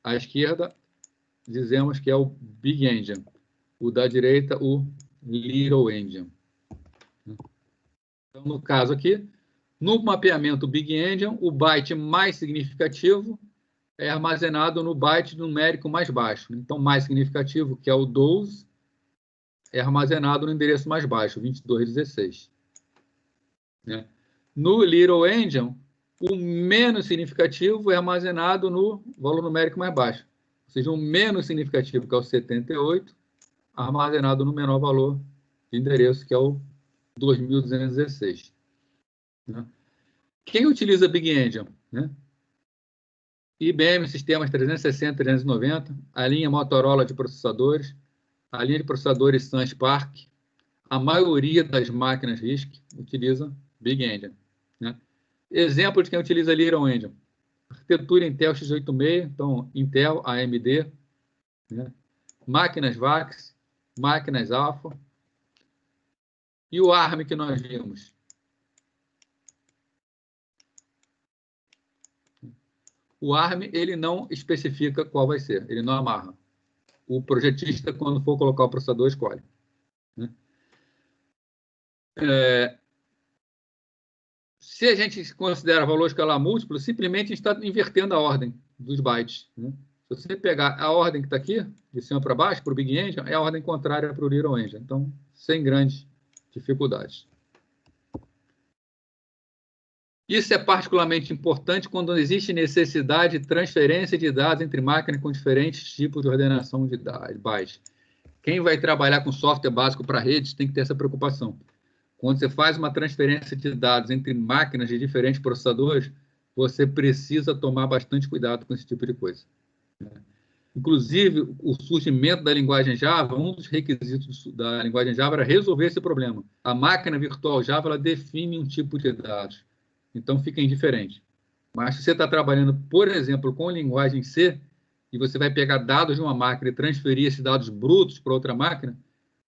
à esquerda, dizemos que é o Big Endian. O da direita, o Little Endian. Então, no caso aqui, no mapeamento Big Endian, o byte mais significativo é armazenado no byte numérico mais baixo. Então, mais significativo, que é o 12, é armazenado no endereço mais baixo, 2216. Né? No Little Endian, o menos significativo é armazenado no valor numérico mais baixo. Ou seja, o menos significativo, que é o 78, armazenado no menor valor de endereço, que é o 2216. Né? Quem utiliza Big Endian? Né? IBM Sistemas 360, 390, a linha Motorola de processadores, a linha de processadores Sun Sparc, a maioria das máquinas RISC utiliza Big Endian. Né? Exemplo de quem utiliza Little Endian. Arquitetura Intel x86, então Intel, AMD, né? Máquinas VAX, máquinas Alpha. E o ARM que nós vimos. O ARM, ele não especifica qual vai ser, ele não amarra. O projetista, quando for colocar o processador, escolhe. Né? Se a gente considera valor escalar múltiplo, simplesmente a gente está invertendo a ordem dos bytes. Né? Se você pegar a ordem que está aqui, de cima para baixo, para o Big Endian, é a ordem contrária para o Little Endian. Então, sem grandes dificuldades. Isso é particularmente importante quando existe necessidade de transferência de dados entre máquinas com diferentes tipos de ordenação de bytes. Quem vai trabalhar com software básico para redes tem que ter essa preocupação. Quando você faz uma transferência de dados entre máquinas de diferentes processadores, você precisa tomar bastante cuidado com esse tipo de coisa. Inclusive, o surgimento da linguagem Java, um dos requisitos da linguagem Java era resolver esse problema. A máquina virtual Java ela define um tipo de dados. Então, fica indiferente. Mas se você está trabalhando, por exemplo, com linguagem C, e você vai pegar dados de uma máquina e transferir esses dados brutos para outra máquina,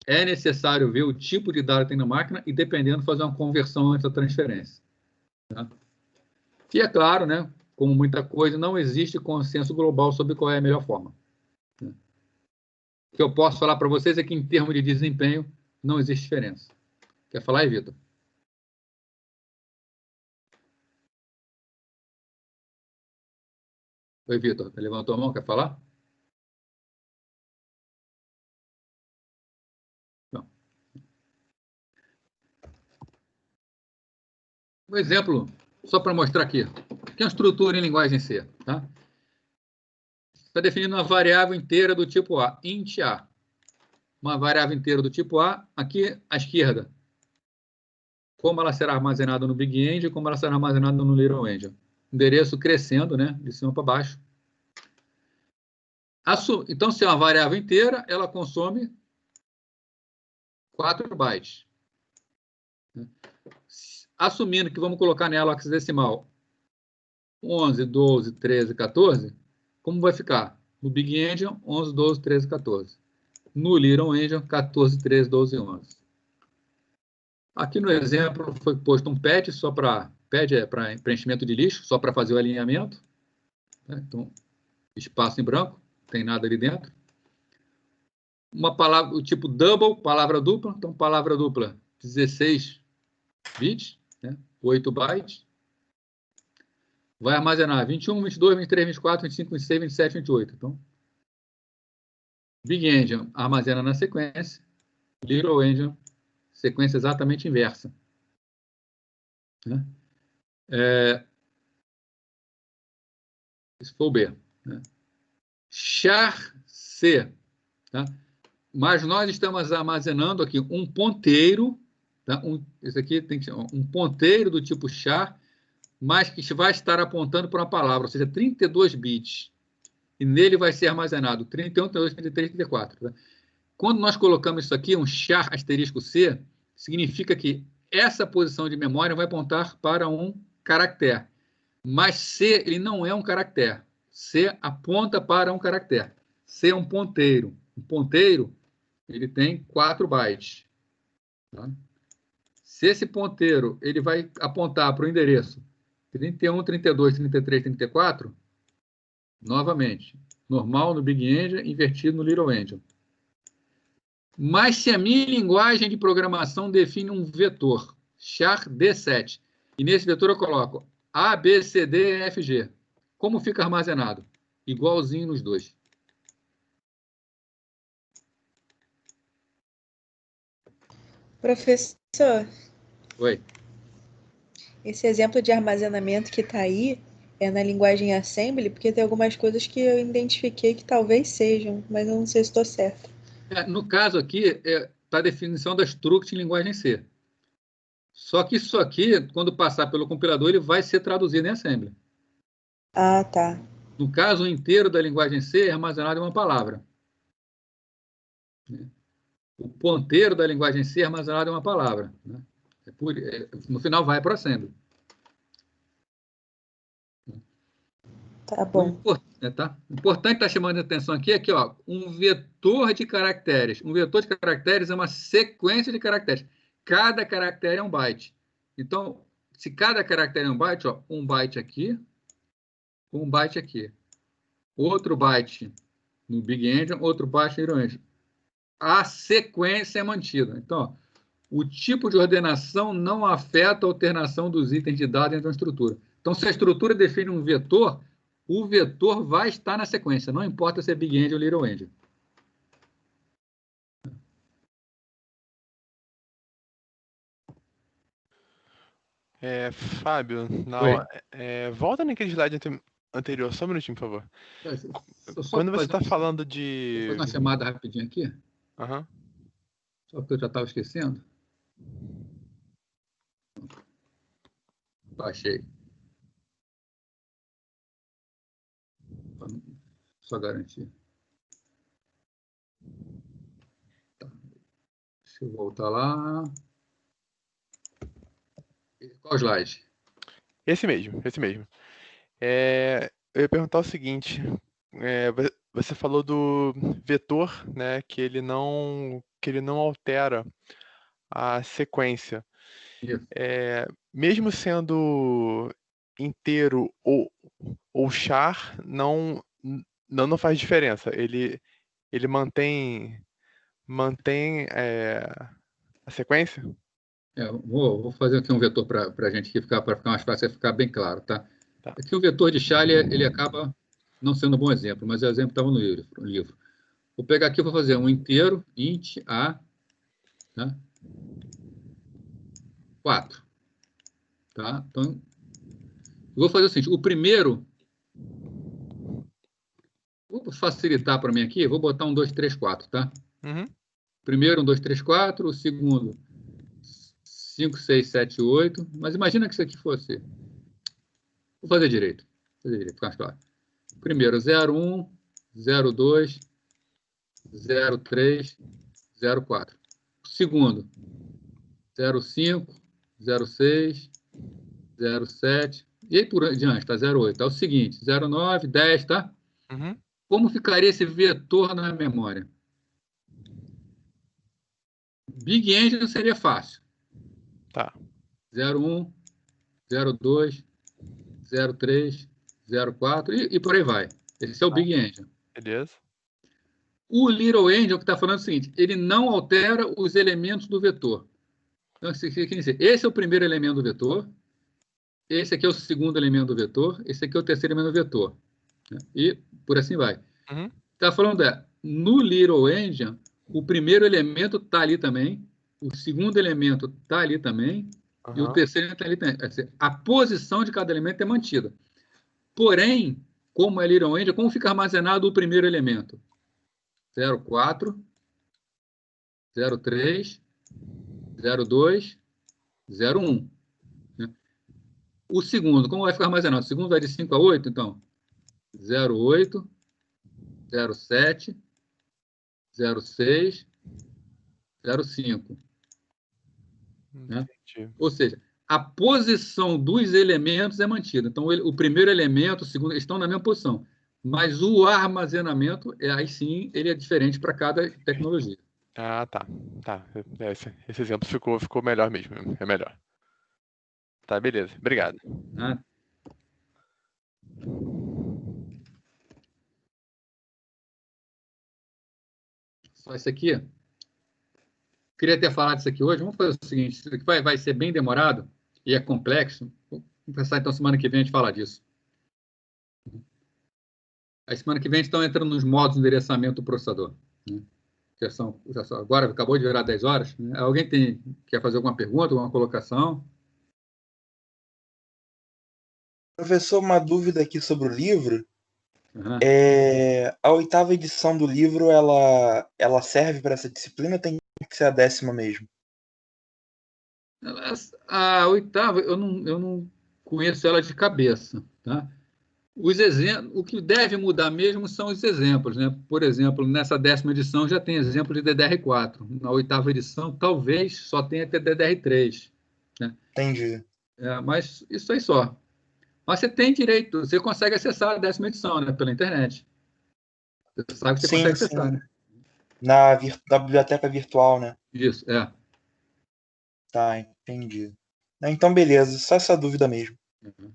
é necessário ver o tipo de dado que tem na máquina e, dependendo, fazer uma conversão antes da transferência. Tá? E é claro, né, como muita coisa, não existe consenso global sobre qual é a melhor forma. Né? O que eu posso falar para vocês é que, em termos de desempenho, não existe diferença. Quer falar aí, Vitor? Oi, Vitor, levantou a mão, quer falar? Não. Um exemplo, só para mostrar aqui. O que é uma estrutura em linguagem C? Tá? Está definindo uma variável inteira do tipo A, int A. Uma variável inteira do tipo A, aqui à esquerda. Como ela será armazenada no Big End e como ela será armazenada no Little End. Endereço crescendo, né, de cima para baixo. Então, se é uma variável inteira, ela consome 4 bytes. Assumindo que vamos colocar nela o hexadecimal 11, 12, 13, 14, como vai ficar? No Big Endian, 11, 12, 13, 14. No Little Endian, 14, 13, 12 e 11. Aqui no exemplo foi posto um pad, pad é para preenchimento de lixo, só para fazer o alinhamento. Então, espaço em branco, não tem nada ali dentro. Uma palavra, o tipo double, palavra dupla. Então, palavra dupla, 16 bits, né? 8 bytes. Vai armazenar 21, 22, 23, 24, 25, 26, 27, 28. Então, Big Endian armazena na sequência. Little Endian, sequência exatamente inversa. Né? Esse foi o B. Né? Char C. Tá? Mas nós estamos armazenando aqui um ponteiro. Tá? Esse aqui tem que ser um ponteiro do tipo char, mas que vai estar apontando para uma palavra, ou seja, 32 bits. E nele vai ser armazenado 31, 32, 33, 34. Tá? Quando nós colocamos isso aqui, um char asterisco C, significa que essa posição de memória vai apontar para um caractere. Mas C ele não é um caractere. C aponta para um caractere. C é um ponteiro. Um ponteiro ele tem 4 bytes. Tá? Se esse ponteiro ele vai apontar para o endereço 31, 32, 33, 34, novamente, normal no Big Endian, invertido no Little Endian. Mas se a minha linguagem de programação define um vetor, char D7, e nesse vetor eu coloco A, B, C, D, E, F, G, como fica armazenado? Igualzinho nos dois. Professor, Oi. esse exemplo de armazenamento que está aí é na linguagem assembly, porque tem algumas coisas que eu identifiquei que talvez sejam, mas eu não sei se estou certa. No caso aqui, está a definição da struct em linguagem C. Só que isso aqui, quando passar pelo compilador, ele vai ser traduzido em assembly. Ah, tá. No caso, o inteiro da linguagem C é armazenado em uma palavra. O ponteiro da linguagem C é armazenado em uma palavra. Né? No final, vai para o assembly. Tá bom. O importante estar chamando a atenção aqui é que um vetor de caracteres. Um vetor de caracteres é uma sequência de caracteres. Cada caractere é um byte. Então, se cada caractere é um byte, um byte aqui, um byte aqui. Outro byte no Big Endian, outro byte no Little Endian. A sequência é mantida. Então, o tipo de ordenação não afeta a alteração dos itens de dados dentro da estrutura. Então, se a estrutura define um vetor, o vetor vai estar na sequência, não importa se é Big Endian ou Little Endian. Fábio, volta naquele slide anterior, só um minutinho, por favor. Quando você está falando de... Vou fazer uma chamada rapidinho aqui. Uhum. Só porque eu já estava esquecendo. Baixei. Só garantir. Tá. Deixa eu voltar lá. Qual slide? Esse mesmo. Eu ia perguntar o seguinte, você falou do vetor, né, que ele não altera a sequência. Isso. Mesmo sendo inteiro ou char, não faz diferença. Ele mantém a sequência? Vou fazer aqui um vetor para a gente ficar mais fácil, ficar bem claro, tá? Tá. Aqui o vetor de char, ele acaba não sendo um bom exemplo, mas o exemplo estava no livro. Vou pegar aqui e vou fazer um inteiro, int A, tá? 4. Tá? Então, vou fazer o seguinte, o primeiro, vou facilitar para mim aqui, vou botar 1, 2, 3, 4, tá? Uhum. Primeiro, 1, 2, 3, 4, o segundo, 5, 6, 7, 8, mas imagina que isso aqui fosse... Vou fazer direito, fica mais claro. Primeiro, 0, 1, 0, 2, 0, 3, 0, 4. Segundo, 0, 5, 0, 6, 0, 7, e aí por diante, tá? 0, 8. É o seguinte, 0, 9, 10, tá? Uhum. Como ficaria esse vetor na memória? Big Engine seria fácil. Tá. 0, 1, 0, 2, 0, 3, 0, 4 e por aí vai. Esse é o Big Engine. Beleza. O Little Engine, o que está falando é o seguinte, ele não altera os elementos do vetor. Então, esse é o primeiro elemento do vetor, esse aqui é o segundo elemento do vetor, esse aqui é o terceiro elemento do vetor. Né? E por assim vai. Uhum. Está falando, no Little Engine, o primeiro elemento está ali também, o segundo elemento está ali também, e o Uhum. terceiro está ali também. A posição de cada elemento é mantida. Porém, como é Little Engine, como fica armazenado o primeiro elemento? 0,4, 0,3, 0,2, 0,1. Né? O segundo, como vai ficar armazenado? O segundo vai de 5 a 8, então, 0,8, 0,7, 0,6, 0,5. Né? Entendi. Ou seja, a posição dos elementos é mantida. Então, o primeiro elemento, o segundo, estão na mesma posição. Mas o armazenamento, aí sim, ele é diferente para cada tecnologia. Ah, tá. Tá. Esse exemplo ficou melhor mesmo. É melhor. Tá, beleza. Obrigado. Né? Só isso aqui. Queria ter falado isso aqui hoje. Vamos fazer o seguinte: isso aqui vai ser bem demorado e é complexo. Vamos pensar, então, semana que vem a gente fala disso. A semana que vem a gente está entrando nos modos de endereçamento do processador. Né? Agora acabou de virar 10 horas. Né? Alguém quer fazer alguma pergunta, alguma colocação? Professor, uma dúvida aqui sobre o livro. Uhum. A 8ª edição do livro, ela serve para essa disciplina ou tem que ser a 10ª mesmo? A 8ª, eu não conheço ela de cabeça. Tá? O que deve mudar mesmo são os exemplos. Né? Por exemplo, nessa 10ª edição já tem exemplo de DDR4. Na 8ª edição, talvez só tenha até DDR3. Né? Entendi. Mas isso aí só. Mas você tem direito, você consegue acessar a 10ª edição, né, pela internet. Você sabe que você consegue acessar, né? Na biblioteca virtual, né? Isso, é. Tá, entendi. Então, beleza. Só essa dúvida mesmo. Uhum.